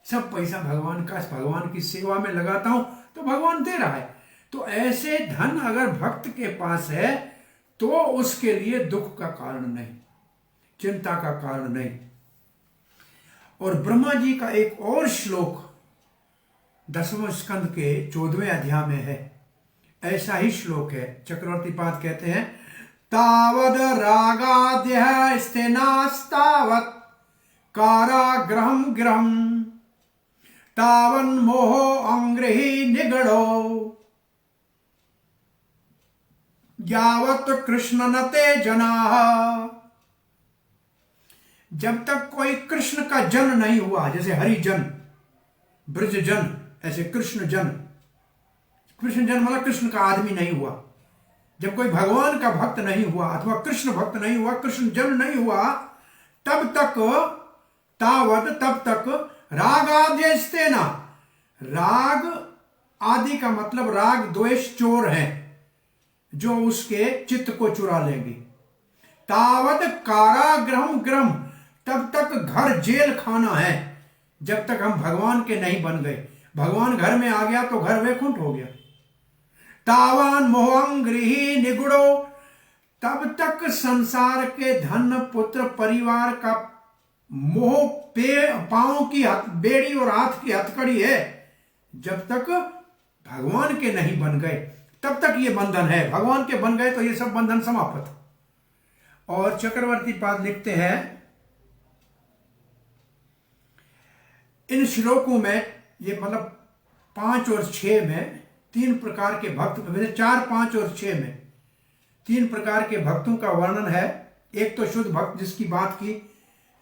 सब पैसा भगवान का, भगवान की सेवा में लगाता हूं, तो भगवान दे रहा है। तो ऐसे धन अगर भक्त के पास है तो उसके लिए दुख का कारण नहीं, चिंता का कारण नहीं। और ब्रह्मा जी का एक और श्लोक 10वें स्कंद के 14वें अध्याय में है, ऐसा ही श्लोक है। चक्रवर्ती पाद कहते हैं, तावद रागाद्य स्तेनास्तावत कारागृहं गृहम् तावन मोहो अंग्रही निगड़ो यावत कृष्ण नते जनाः। जब तक कोई कृष्ण का जन नहीं हुआ, जैसे हरिजन, ब्रज जन, ऐसे कृष्ण जन, कृष्ण जन मतलब कृष्ण का आदमी नहीं हुआ, जब कोई भगवान का भक्त नहीं हुआ अथवा कृष्ण भक्त नहीं हुआ, कृष्ण जन नहीं हुआ, तब तक तावद, तब तक रागाद्यस्तेना, राग आदि का मतलब राग द्वेष चोर है जो उसके चित्त को चुरा लेंगे। तावद कारागृहं गृहम्, तब तक घर जेल खाना है जब तक हम भगवान के नहीं बन गए। भगवान घर में आ गया तो घर वैकुंठ हो गया। तावान मोहं गृही निगुड़ो, तब तक संसार के धन पुत्र परिवार का मोह पांव की बेड़ी और हाथ की हथकड़ी है, जब तक भगवान के नहीं बन गए तब तक ये बंधन है। भगवान के बन गए तो ये सब बंधन समाप्त। और चक्रवर्ती पाद लिखते हैं, इन श्लोकों में ये मतलब 5 और 6 में 3 प्रकार के भक्त, 4, 5 और 6 में 3 प्रकार के भक्तों का वर्णन है। एक तो शुद्ध भक्त जिसकी बात की,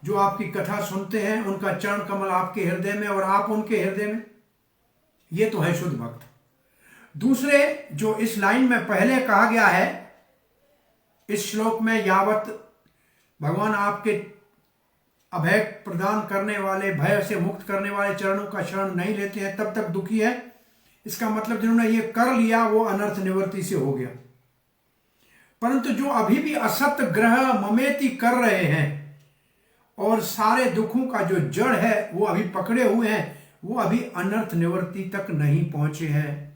जो आपकी कथा सुनते हैं, उनका चरण कमल आपके हृदय में और आप उनके हृदय में, ये तो है शुद्ध भक्त। दूसरे जो इस लाइन में पहले कहा गया है इस श्लोक में, यावत भगवान आपके अभय प्रदान करने वाले, भय से मुक्त करने वाले चरणों का शरण नहीं लेते हैं तब तक दुखी है। इसका मतलब जिन्होंने ये कर लिया वो अनर्थ निवृत्ति से हो गया। परंतु जो अभी भी असत ग्रह ममेति कर रहे हैं और सारे दुखों का जो जड़ है वो अभी पकड़े हुए हैं, वो अभी अनर्थ निवृत्ति तक नहीं पहुंचे हैं,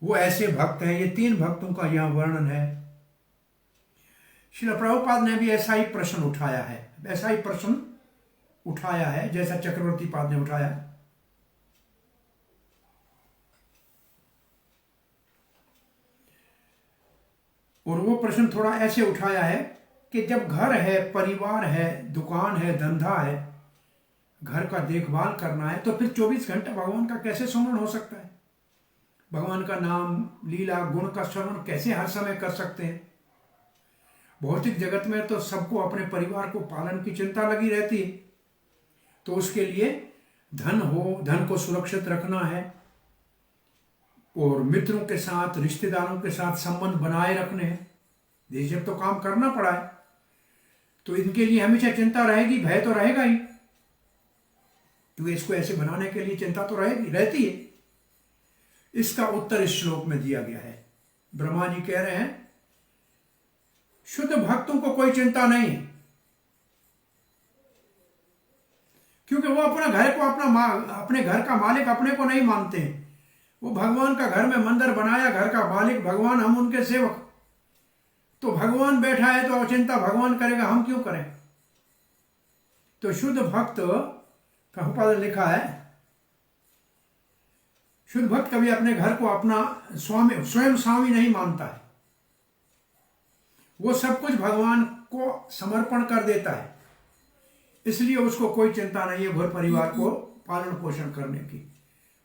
वो ऐसे भक्त हैं। ये 3 भक्तों का यहां वर्णन है। श्रील प्रभुपाद ने भी ऐसा ही प्रश्न उठाया है, ऐसा ही प्रश्न उठाया है जैसा चक्रवर्ती पाद ने उठाया। और वो प्रश्न थोड़ा ऐसे उठाया है कि जब घर है, परिवार है, दुकान है, धंधा है, घर का देखभाल करना है, तो फिर 24 घंटे भगवान का कैसे स्मरण हो सकता है? भगवान का नाम, लीला, गुण का श्रवण कैसे हर समय कर सकते हैं? भौतिक जगत में तो सबको अपने परिवार को पालन की चिंता लगी रहती है, तो उसके लिए धन हो, धन को सुरक्षित रखना है और मित्रों के साथ, रिश्तेदारों के साथ संबंध बनाए रखने हैं। ये जब तो काम करना पड़ा है तो इनके लिए हमेशा चिंता रहेगी, भय तो रहेगा ही, क्योंकि इसको ऐसे बनाने के लिए चिंता तो रहेगी, रहती है। इसका उत्तर इस श्लोक में दिया गया है। ब्रह्मा जी कह रहे हैं शुद्ध भक्तों को कोई चिंता नहीं है, क्योंकि वो अपना घर को अपने घर का मालिक अपने को नहीं मानते हैं। वो भगवान का घर में मंदिर बनाया, घर का मालिक भगवान, हम उनके सेवक। तो भगवान बैठा है तो चिंता भगवान करेगा, हम क्यों करें? तो शुद्ध भक्त का ऊपर लिखा है, शुद्ध भक्त कभी अपने घर को अपना स्वामी, स्वयं स्वामी नहीं मानता है। वो सब कुछ भगवान को समर्पण कर देता है, इसलिए उसको कोई चिंता नहीं है घर परिवार को पालन पोषण करने की।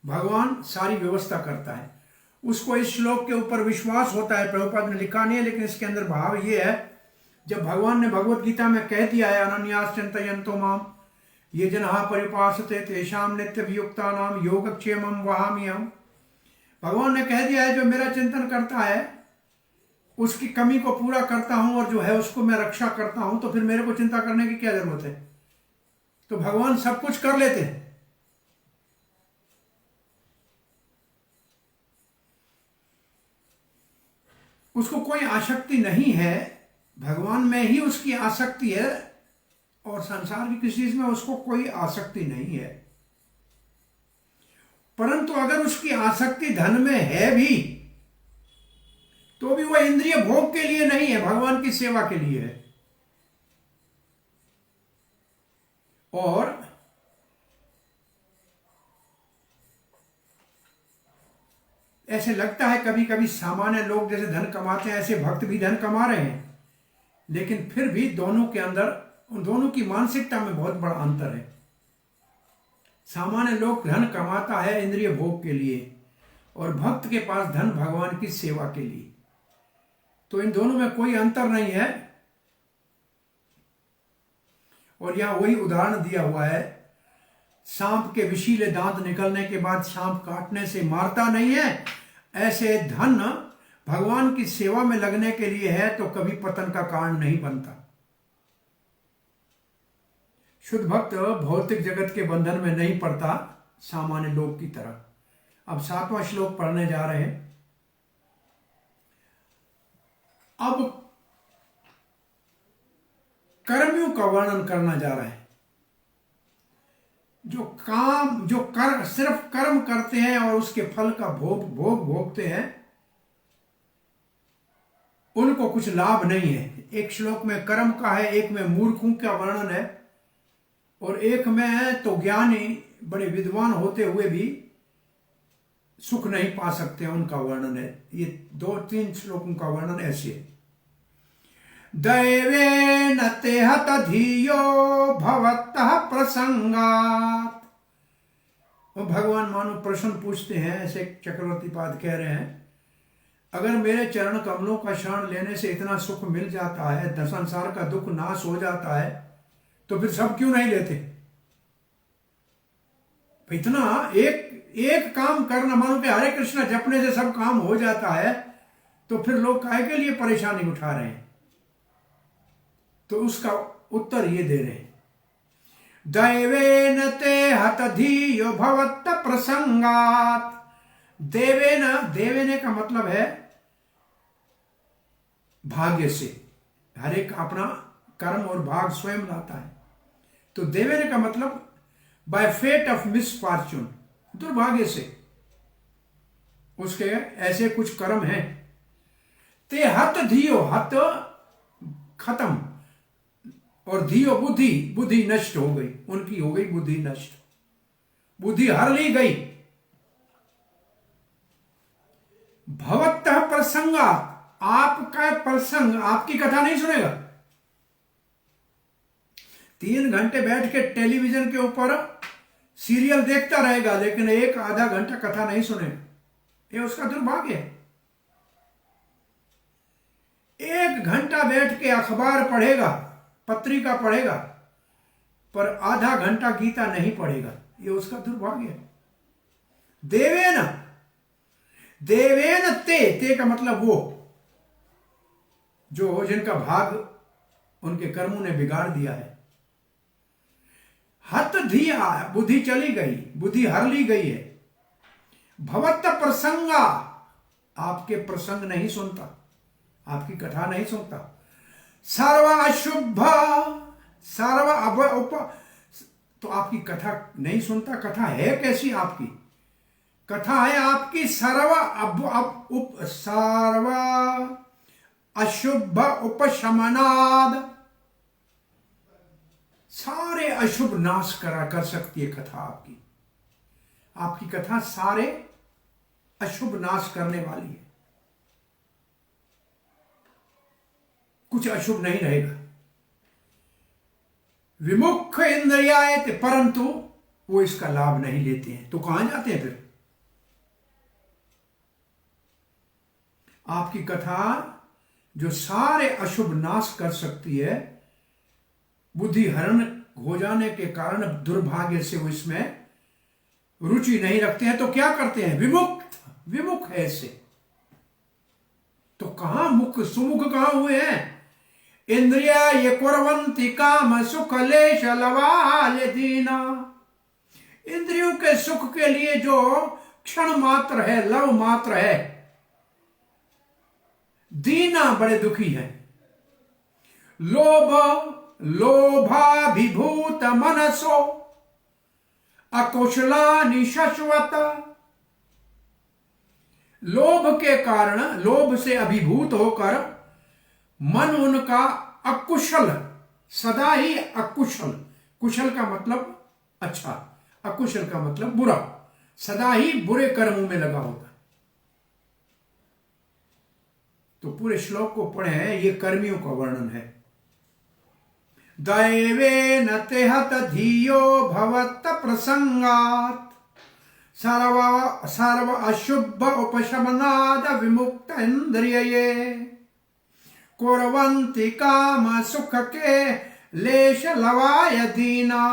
भगवान सारी व्यवस्था करता है उसको इस श्लोक के ऊपर विश्वास होता है। प्रभुपाद ने लिखा नहीं है, लेकिन इसके अंदर भाव ये है, जब भगवान ने भगवत गीता में कह दिया है अनन्यास चिंतयन्तो माम ये जनाः परिपासते तेषां नित्यभियुक्तानां योगक्षेमं वहाम्यहम्। भगवान ने कह दिया है जो मेरा चिंतन करता है उसकी कमी को पूरा करता हूं और जो है उसको मैं रक्षा करता हूं, तो फिर मेरे को चिंता करने की क्या जरूरत है। तो भगवान सब कुछ कर लेते हैं। उसको कोई आसक्ति नहीं है, भगवान में ही उसकी आसक्ति है और संसार की किसी चीज में उसको कोई आसक्ति नहीं है। परंतु अगर उसकी आसक्ति धन में है भी तो भी वह इंद्रिय भोग के लिए नहीं है, भगवान की सेवा के लिए है। और ऐसे लगता है कभी कभी सामान्य लोग जैसे धन कमाते हैं ऐसे भक्त भी धन कमा रहे हैं, लेकिन फिर भी दोनों के अंदर, उन दोनों की मानसिकता में बहुत बड़ा अंतर है। सामान्य लोग धन कमाता है इंद्रिय भोग के लिए और भक्त के पास धन भगवान की सेवा के लिए, तो इन दोनों में कोई अंतर नहीं है। और यहां वही उदाहरण दिया हुआ है, सांप के विशीले दांत निकलने के बाद सांप काटने से मारता नहीं है, ऐसे धन भगवान की सेवा में लगने के लिए है तो कभी पतन का कारण नहीं बनता। शुद्ध भक्त भौतिक जगत के बंधन में नहीं पड़ता सामान्य लोग की तरह। अब 7वां श्लोक पढ़ने जा रहे हैं। अब कर्मियों का वर्णन करना जा रहा है। सिर्फ कर्म करते हैं और उसके फल का भोगते हैं, उनको कुछ लाभ नहीं है। एक श्लोक में कर्म का है, एक में मूर्खों का वर्णन है और एक में है तो ज्ञानी बड़े विद्वान होते हुए भी सुख नहीं पा सकते, उनका वर्णन है। ये 2-3 श्लोकों का वर्णन ऐसे है। दैवेन ते हत धियो भवतः प्रसंगात्। वो भगवान मानो प्रश्न पूछते हैं, ऐसे चक्रवर्ती पाद कह रहे हैं, अगर मेरे चरण कमलों का शरण लेने से इतना सुख मिल जाता है, संसार का दुख नाश हो जाता है, तो फिर सब क्यों नहीं लेते। इतना एक काम करना, मानो कि हरे कृष्णा जपने से सब काम हो जाता है, तो फिर लोग काहे के लिए परेशानी उठा रहे हैं। तो उसका उत्तर ये दे रहे हैं, दैवेन ते हत धियो भवत प्रसंगात्। देवेन का मतलब है भाग्य से, हर एक अपना कर्म और भाग स्वयं लाता है। तो देवेन का मतलब बाय फेट ऑफ मिसफॉर्चून, दुर्भाग्य से उसके ऐसे कुछ कर्म हैं। ते हत धियो, हत खत्म, और धियो बुद्धि नष्ट हो गई, उनकी हो गई बुद्धि नष्ट, बुद्धि हर ली गई। भवतः प्रसंगा, आपका प्रसंग, आपकी कथा नहीं सुनेगा। 3 घंटे बैठ के टेलीविजन के ऊपर सीरियल देखता रहेगा, लेकिन 1-आधा घंटा कथा नहीं सुनेगा, ये उसका दुर्भाग्य है। 1 घंटा बैठ के अखबार पढ़ेगा, पत्रिका पढ़ेगा, पर आधा घंटा गीता नहीं पढ़ेगा, ये उसका दुर्भाग्य है। देवेन ते का मतलब वो जो जिनका भाग उनके कर्मों ने बिगाड़ दिया है। हत धिया, बुद्धि चली गई, बुद्धि हर ली गई है। भवत प्रसंगा, आपके प्रसंग नहीं सुनता, आपकी कथा नहीं सुनता। सर्व अशुभ, तो आपकी कथा नहीं सुनता। कथा है कैसी आपकी? कथा है आपकी सर्व अशुभ उपशमनाद, सारे अशुभ नाश कर सकती है कथा आपकी। आपकी कथा सारे अशुभ नाश करने वाली है, कुछ अशुभ नहीं रहेगा। विमुख इंद्रियाय, परंतु वो इसका लाभ नहीं लेते हैं, तो कहां जाते हैं फिर? आपकी कथा जो सारे अशुभ नाश कर सकती है, बुद्धि हरण हो जाने के कारण दुर्भाग्य से वो इसमें रुचि नहीं रखते हैं, तो क्या करते हैं? विमुख है इससे। तो कहां मुख सुमुख कहां हुए हैं? इंद्रिया ये कुर्वन्ति काम सुख लेश लवाल दीना। इंद्रियों के सुख के लिए जो क्षण मात्र है, लव मात्र है, दीना बड़े दुखी है। लोभाभिभूत मनसो अकुशलानि शश्वत। लोभ के कारण, लोभ से अभिभूत होकर मन उनका अकुशल, सदा ही अकुशल, कुशल का मतलब अच्छा, अकुशल का मतलब बुरा, सदा ही बुरे कर्मों में लगा होता। तो पूरे श्लोक को पढ़े, ये कर्मियों का वर्णन है। दैवेन तेहत धियो भवत प्रसंगात सर्व अशुभ उपशमनाद विमुक्त इंद्रिये कुर्वन्ति काम सुख के लेश लवाय दीना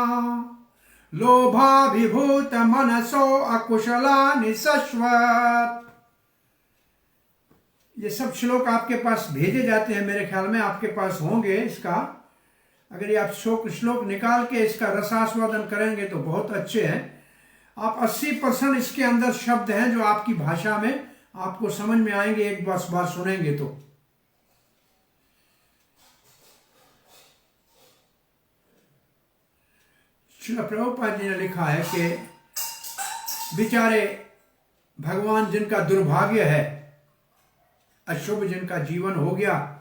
लोभाभिभूत मनसो अकुशलानि शश्वत। ये सब श्लोक आपके पास भेजे जाते हैं, मेरे ख्याल में आपके पास होंगे। इसका अगर ये आप श्लोक निकाल के इसका रसास्वादन करेंगे तो बहुत अच्छे हैं। आप 80% इसके अंदर शब्द हैं जो आपकी भाषा में आपको समझ में आएंगे, एक बार सुनेंगे तो। श्रील प्रभुपाद जी ने लिखा है कि बेचारे भगवान जिनका दुर्भाग्य है, अशुभ जिनका जीवन हो गया,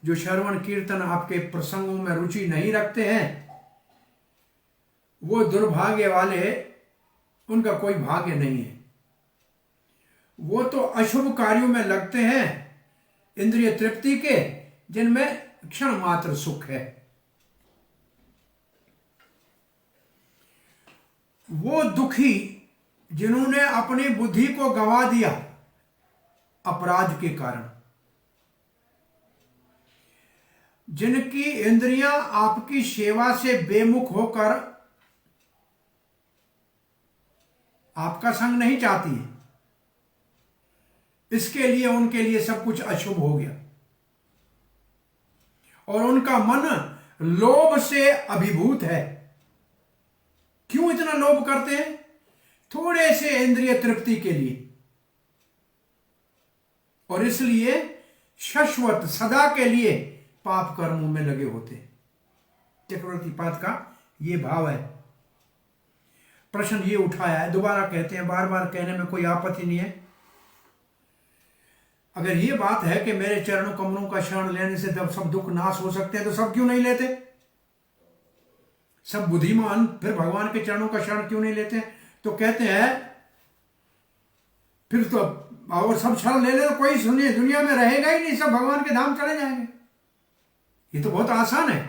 जो श्रवण कीर्तन आपके प्रसंगों में रुचि नहीं रखते हैं, वो दुर्भाग्य वाले, उनका कोई भाग्य नहीं है। वो तो अशुभ कार्यों में लगते हैं इंद्रिय तृप्ति के, जिनमें क्षण मात्र सुख है। वो दुखी जिन्होंने अपनी बुद्धि को गंवा दिया अपराध के कारण, जिनकी इंद्रियां आपकी सेवा से बेमुख होकर आपका संग नहीं चाहती है, इसके लिए उनके लिए सब कुछ अशुभ हो गया और उनका मन लोभ से अभिभूत है। क्यों इतना लोभ करते हैं? थोड़े से इंद्रिय तृप्ति के लिए, और इसलिए शाश्वत सदा के लिए पाप कर्मों में लगे होते हैं। चक्रवर्ती पाद का ये भाव है। प्रश्न ये उठाया है, दोबारा कहते हैं, बार बार कहने में कोई आपत्ति नहीं है। अगर ये बात है कि मेरे चरणों कमलों का शरण लेने से जब सब दुख नाश हो सकते हैं, तो सब क्यों नहीं लेते? सब बुद्धिमान फिर भगवान के चरणों का शरण क्यों नहीं लेते? तो कहते हैं फिर तो और सब शरण ले ले तो कोई सुनिए दुनिया में रहेगा ही नहीं, सब भगवान के धाम चले जाएंगे। ये तो बहुत आसान है।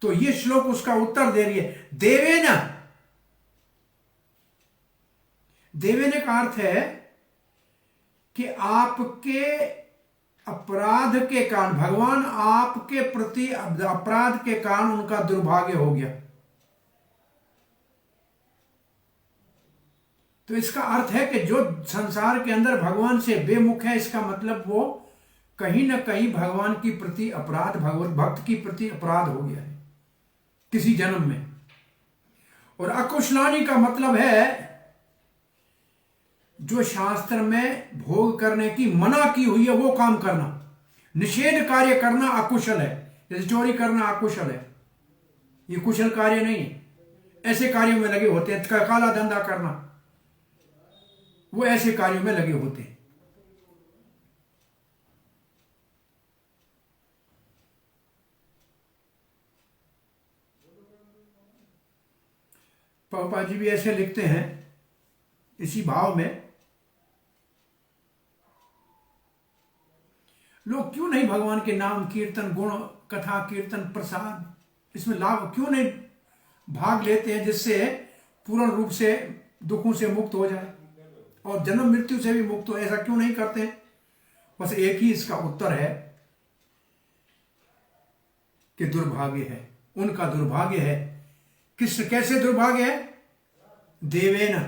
तो ये श्लोक उसका उत्तर दे रही है। देवेन का अर्थ है कि आपके अपराध के कारण, भगवान आपके प्रति अपराध के कारण उनका दुर्भाग्य हो गया। तो इसका अर्थ है कि जो संसार के अंदर भगवान से बेमुख है, इसका मतलब वो कहीं ना कहीं भगवान की प्रति अपराध, भगवत भक्त की प्रति अपराध हो गया है किसी जन्म में। और अकुशलानी का मतलब है जो शास्त्र में भोग करने की मना की हुई है वो काम करना, निषेध कार्य करना अकुशल है। जैसे चोरी करना अकुशल है, ये कुशल कार्य नहीं है। ऐसे कार्यों में लगे होते हैं, काला धंधा करना, वो ऐसे कार्यों में लगे होते हैं। प्रभुपाद जी भी ऐसे लिखते हैं इसी भाव में, लोग क्यों नहीं भगवान के नाम कीर्तन, गुण कथा, कीर्तन, प्रसाद, इसमें लाभ क्यों नहीं भाग लेते हैं, जिससे पूर्ण रूप से दुखों से मुक्त हो जाए और जन्म मृत्यु से भी मुक्त हो? ऐसा क्यों नहीं करते? बस एक ही इसका उत्तर है कि दुर्भाग्य है, उनका दुर्भाग्य है। कैसे दुर्भाग्य है? देवेन।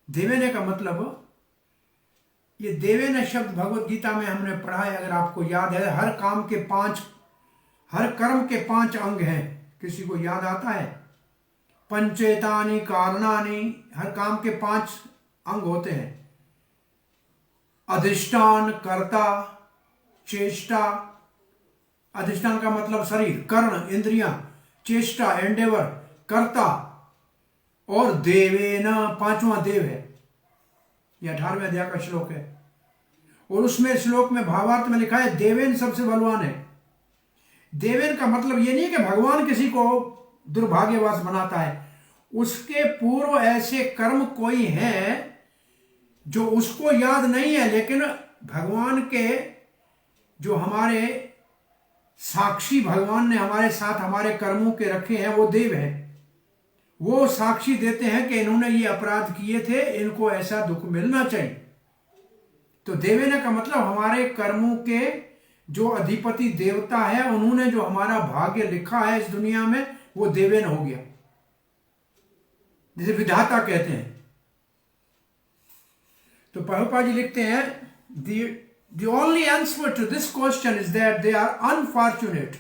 देवेन का मतलब, ये देवेन शब्द भगवत गीता में हमने पढ़ा है, अगर आपको याद है। हर कर्म के 5 अंग हैं। किसी को याद आता है? पंचेतानि कारणानि, हर काम के 5 अंग होते हैं। अधिष्ठान, कर्ता, चेष्टा। अधिष्ठान का मतलब शरीर, कर्ण, इंद्रियां, चेष्टा, एंडेवर, कर्ता, और देवेन 5वां देव है। यह 18वें अध्याय का श्लोक है। और उसमें श्लोक में भावार्थ में लिखा है देवेन सबसे बलवान है। देवेन का मतलब ये नहीं कि भगवान किसी को दुर्भाग्यवश बनाता है। उसके पूर्व ऐसे कर्म कोई हैं जो उसको याद नहीं है, लेकिन भगवान के जो हमारे साक्षी भगवान ने हमारे साथ हमारे कर्मों के रखे हैं, वो देव हैं। वो साक्षी देते हैं कि इन्होंने ये अपराध किए थे, इनको ऐसा दुख मिलना चाहिए। तो देवेन का मतलब हमारे कर्मों के जो अधिपति देवता है, उन्होंने जो हमारा भाग्य लिखा है इस दुनिया में, वो देवेन हो गया, जिसे विधाता कहते हैं। तो प्रभुपाद जी लिखते हैं the only answer to this question is that they are unfortunate.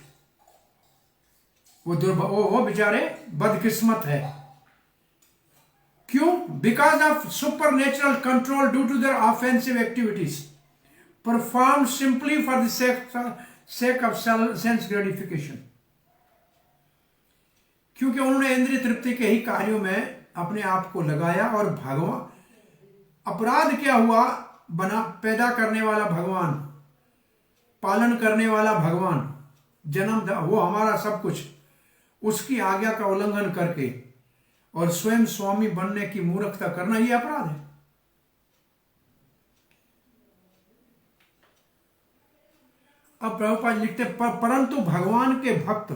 वो बेचारे बदकिस्मत है। क्यों? Because of supernatural control due to their offensive activities performed simply for the sake of sense gratification. क्योंकि उन्होंने इंद्रिय तृप्ति के ही कार्यों में अपने आप को लगाया, और भगवान, अपराध क्या हुआ? पैदा करने वाला भगवान, पालन करने वाला भगवान, जन्म, वो हमारा सब कुछ, उसकी आज्ञा का उल्लंघन करके और स्वयं स्वामी बनने की मूर्खता करना, ये अपराध है। अब प्रभुपाद लिखते परंतु भगवान के भक्त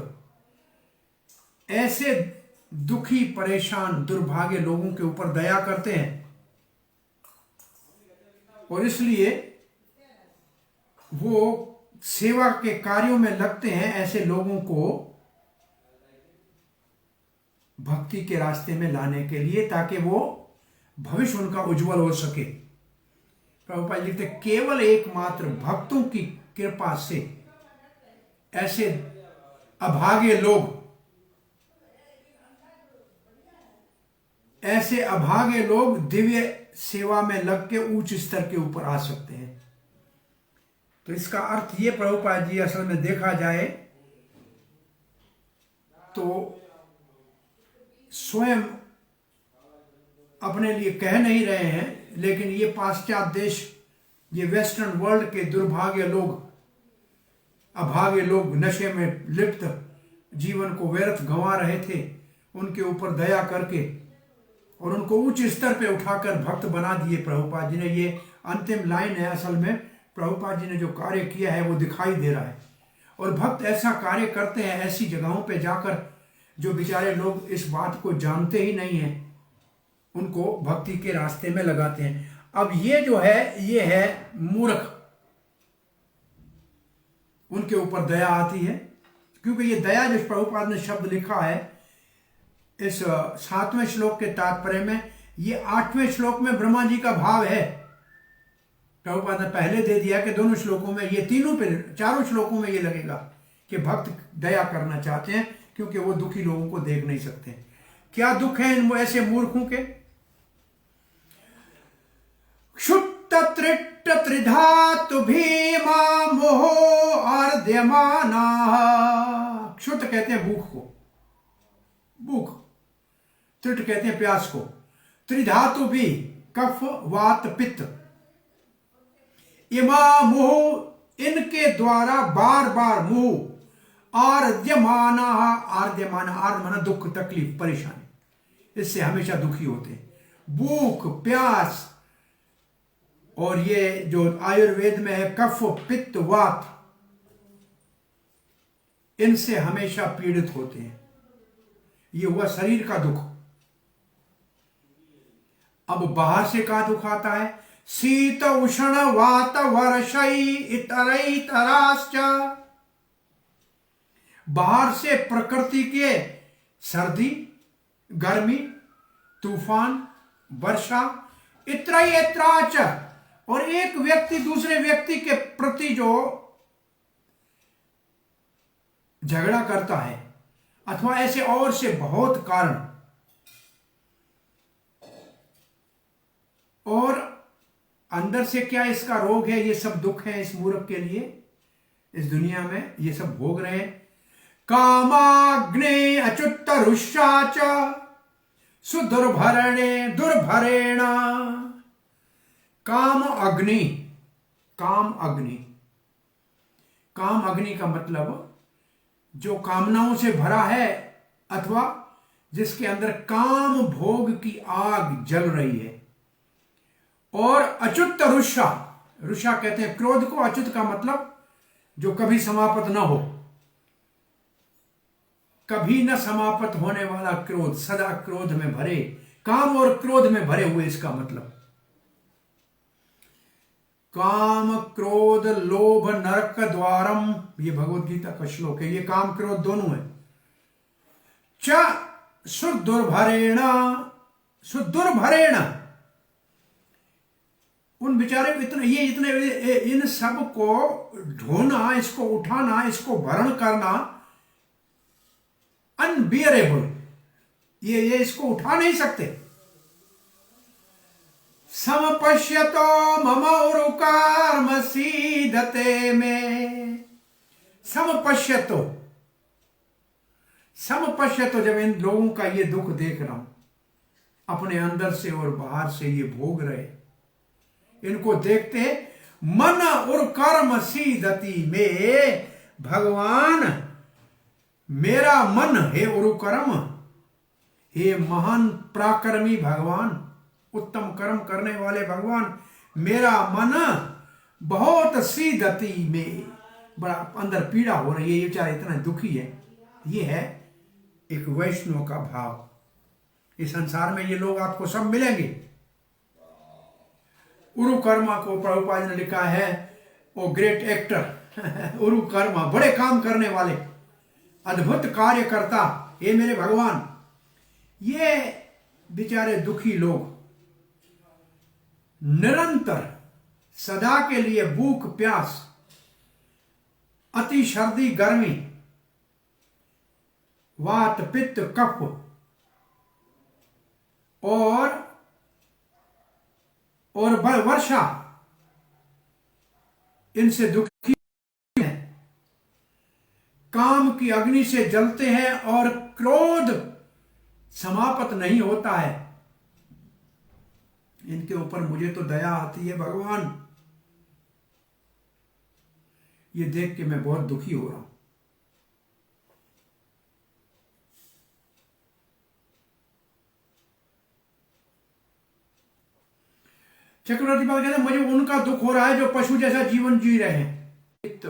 ऐसे दुखी, परेशान, दुर्भाग्य लोगों के ऊपर दया करते हैं, और इसलिए वो सेवा के कार्यों में लगते हैं ऐसे लोगों को भक्ति के रास्ते में लाने के लिए, ताकि वो भविष्य उनका उज्जवल हो सके। प्रभुपाद लिखते केवल एकमात्र भक्तों की कृपा से ऐसे अभागे लोग दिव्य सेवा में लग के उच्च स्तर के ऊपर आ सकते हैं। तो इसका अर्थ ये प्रभुपाद जी असल में देखा जाए तो स्वयं अपने लिए कह नहीं रहे हैं, लेकिन ये पाश्चात्य देश, ये वेस्टर्न वर्ल्ड के दुर्भाग्य लोग, अभागे लोग, नशे में लिप्त जीवन को व्यर्थ गंवा रहे थे, उनके ऊपर दया करके और उनको उच्च स्तर पे उठाकर भक्त बना दिए प्रभुपाद जी ने। ये अंतिम लाइन है। असल में प्रभुपाद जी ने जो कार्य किया है वो दिखाई दे रहा है। और भक्त ऐसा कार्य करते हैं ऐसी जगहों पे जाकर, जो बेचारे लोग इस बात को जानते ही नहीं हैं, उनको भक्ति के रास्ते में लगाते हैं। अब ये जो है, ये है मूर्ख, उनके ऊपर दया आती है, क्योंकि ये दया जो प्रभुपाद ने शब्द लिखा है इस 7वें श्लोक के तात्पर्य में, ये 8वें श्लोक में ब्रह्मा जी का भाव है। प्रभुपाद ने पहले दे दिया कि दोनों श्लोकों में, ये तीनों पे, चारों श्लोकों में ये लगेगा कि भक्त दया करना चाहते हैं, क्योंकि वो दुखी लोगों को देख नहीं सकते। क्या दुख है इन ऐसे मूर्खों के? क्षुत्त त्रिट्ट त्रिधातु भीमा मोहो अर्ध्यमाना। क्षुत्त कहते हैं भूख को, भूख। त्रिट कहते हैं प्यास को। त्रिधातु भी, कफ, वात, पित्त। इमा मोह, इनके द्वारा बार बार मोह, आर्द्यमाना, आर्द्यमाना, आर्द्यमाना दुख, तकलीफ, परेशानी, इससे हमेशा दुखी होते हैं। भूख, प्यास, और ये जो आयुर्वेद में है कफ, पित्त, वात, इनसे हमेशा पीड़ित होते हैं। ये हुआ शरीर का दुख। अब बाहर से क्या दुख आता है? शीत उष्ण वात वर्षई इतरैतराश्च। बाहर से प्रकृति के सर्दी, गर्मी, तूफान, वर्षा, इतरैत्राच, और एक व्यक्ति दूसरे व्यक्ति के प्रति जो झगड़ा करता है, अथवा ऐसे और से बहुत कारण, और अंदर से क्या इसका रोग है, ये सब दुख है इस मूर्ख के लिए, इस दुनिया में ये सब भोग रहे हैं। कामाग्ने अच्युत रुष्याच सुदुर्भरणे दुर्भरेण। काम अग्नि, काम अग्नि, काम अग्नि का मतलब जो कामनाओं से भरा है, अथवा जिसके अंदर काम भोग की आग जल रही है। और अच्युत रुषा, रुषा कहते हैं क्रोध को। अच्युत का मतलब जो कभी समाप्त न हो, कभी न समाप्त होने वाला क्रोध, सदा क्रोध में भरे, काम और क्रोध में भरे हुए, इसका मतलब। काम क्रोध लोभ नरक द्वारम, ये भगवत गीता का श्लोक है। ये काम क्रोध दोनों है। च सुदुर्भरेण, सुदुर्भरेण, उन बेचारे को इतने इन सब को ढोना, इसको उठाना, इसको भरण करना अनबियरेबल, ये इसको उठा नहीं सकते। समपश्यतो मम उरुकर्म सीदते में। समपश्यतो, समपश्यतो, जब इन लोगों का ये दुख देख रहा हूं, अपने अंदर से और बाहर से ये भोग रहे, इनको देखते मन और कर्म सीदति में, भगवान मेरा मन, हे उरुकर्म, हे महान पराक्रमी भगवान, उत्तम कर्म करने वाले भगवान, मेरा मन बहुत सीदति में, बड़ा अंदर पीड़ा हो रही है, ये बेचारा इतना दुखी है। ये है एक वैष्णव का भाव। इस संसार में ये लोग आपको सब मिलेंगे। उरुकर्मा को प्रभुपाद ने लिखा है, वो ग्रेट एक्टर उरुकर्मा, बड़े काम करने वाले, अद्भुत कार्य करता, हे मेरे भगवान। ये बेचारे दुखी लोग निरंतर सदा के लिए भूख प्यास, अति सर्दी गर्मी, वात पित्त कफ और वर्षा, इनसे दुखी हैं, काम की अग्नि से जलते हैं और क्रोध समाप्त नहीं होता है। इनके ऊपर मुझे तो दया आती है भगवान, ये देख के मैं बहुत दुखी हो रहा हूं। चक्रवर्ती बाबा कहते हैं, मुझे उनका दुख हो रहा है जो पशु जैसा जीवन जी रहे हैं। तो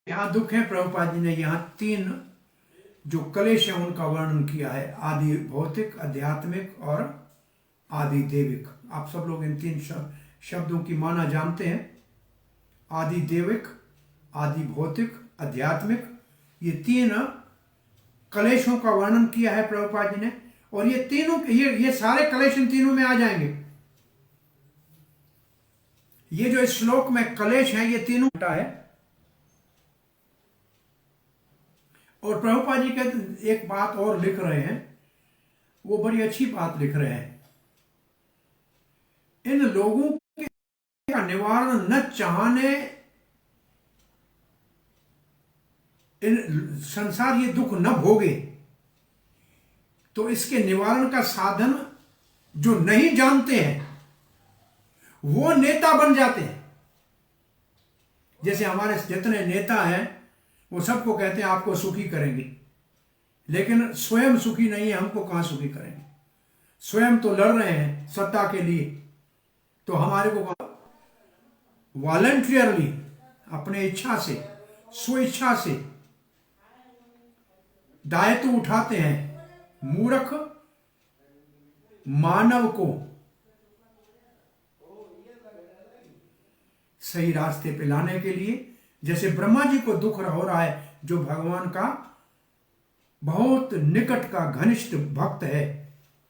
यहां दुख है। प्रभुपाद जी ने यहां 3 जो कलेश है उनका वर्णन किया है, आदि भौतिक, आध्यात्मिक और आदि देविक। आप सब लोग इन 3 शब्दों की माना जानते हैं। आदि देविक, आदि भौतिक, आध्यात्मिक, ये 3 कलेशों का वर्णन किया है प्रभुपाद जी ने। और ये तीनों, ये सारे कलेश इन तीनों में आ जाएंगे। ये जो इस श्लोक में कलेश है, ये तीनों है। और प्रभुपाद जी के एक बात और लिख रहे हैं, वो बड़ी अच्छी बात लिख रहे हैं। इन लोगों का निवारण न चाहने, इन संसार ये दुख न भोगे, तो इसके निवारण का साधन जो नहीं जानते हैं वो नेता बन जाते हैं। जैसे हमारे जितने नेता हैं वो सबको कहते हैं आपको सुखी करेंगे, लेकिन स्वयं सुखी नहीं है, हमको कहां सुखी करेंगे। स्वयं तो लड़ रहे हैं सत्ता के लिए, तो हमारे को वॉलंटियरली, अपने इच्छा से, स्वेच्छा से दायित्व उठाते हैं। मूर्ख मानव को सही रास्ते पे लाने के लिए। जैसे ब्रह्मा जी को दुख हो रहा है, जो भगवान का बहुत निकट का घनिष्ठ भक्त है,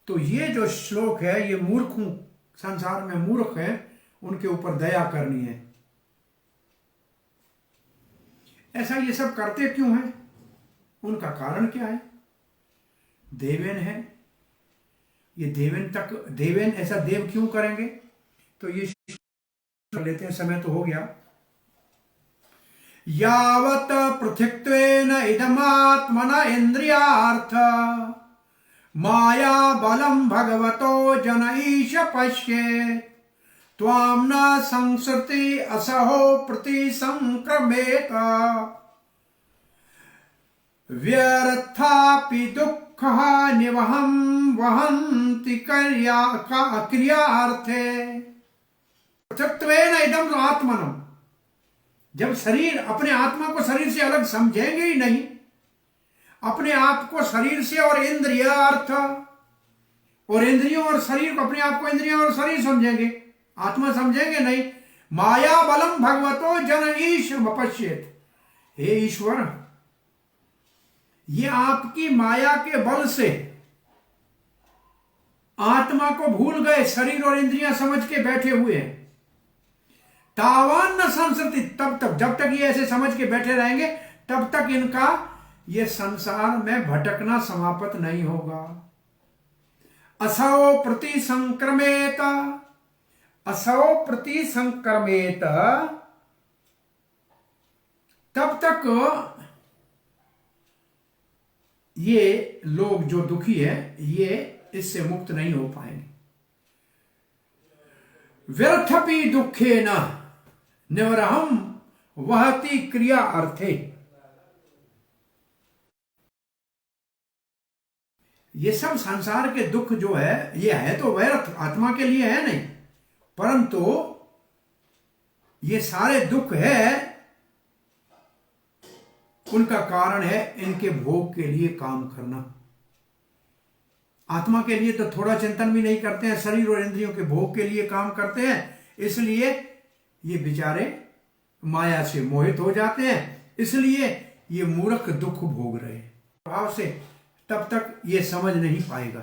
तो ये जो श्लोक है ये मूर्खों, संसार में मूर्ख है, उनके ऊपर दया करनी है। ऐसा ये सब करते क्यों हैं? उनका कारण क्या है? देवेन है, ये देवेन ऐसा देव क्यों करेंगे? तो ये कर लेते हैं, समय तो हो गया। यावत पृथक्त्वेन इदमात्मना इंद्रियार्थ माया बलम भगवतो जन ईश पश्ये त्वाम न संसृति असहो प्रति संक्रमेत व्यर्थापि दुःख निवहं वहन्ति क्रियार्थे पृथक्त्वेन इदम आत्मनम। जब शरीर, अपने आत्मा को शरीर से अलग समझेंगे ही नहीं, अपने आप को शरीर से और इंद्रियार्थ और इंद्रियों और शरीर को, अपने आप को इंद्रियों और शरीर समझेंगे, आत्मा समझेंगे नहीं। माया बलम भगवतो जन ईश पश्येत। हे ईश्वर, ये आपकी माया के बल से आत्मा को भूल गए, शरीर और इंद्रियां समझ के बैठे हुए हैं। तावान न संसृति, तब तक, जब तक ये ऐसे समझ के बैठे रहेंगे, तब तक इनका ये संसार में भटकना समाप्त नहीं होगा। असौ प्रति संक्रमेत, असौ प्रति संक्रमेत, तब तक ये लोग जो दुखी है, ये इससे मुक्त नहीं हो पाएंगे। व्यर्थपि दुखे न निवरहम वहति क्रिया अर्थे। ये सब संसार के दुख जो है, ये है तो व्यर्थ, आत्मा के लिए है नहीं, परंतु ये सारे दुख है, उनका कारण है इनके भोग के लिए काम करना। आत्मा के लिए तो थोड़ा चिंतन भी नहीं करते हैं, शरीर और इंद्रियों के भोग के लिए काम करते हैं, इसलिए ये बेचारे माया से मोहित हो जाते हैं, इसलिए ये मूर्ख दुख भोग रहे हैं। भाव से तब तक ये समझ नहीं पाएगा।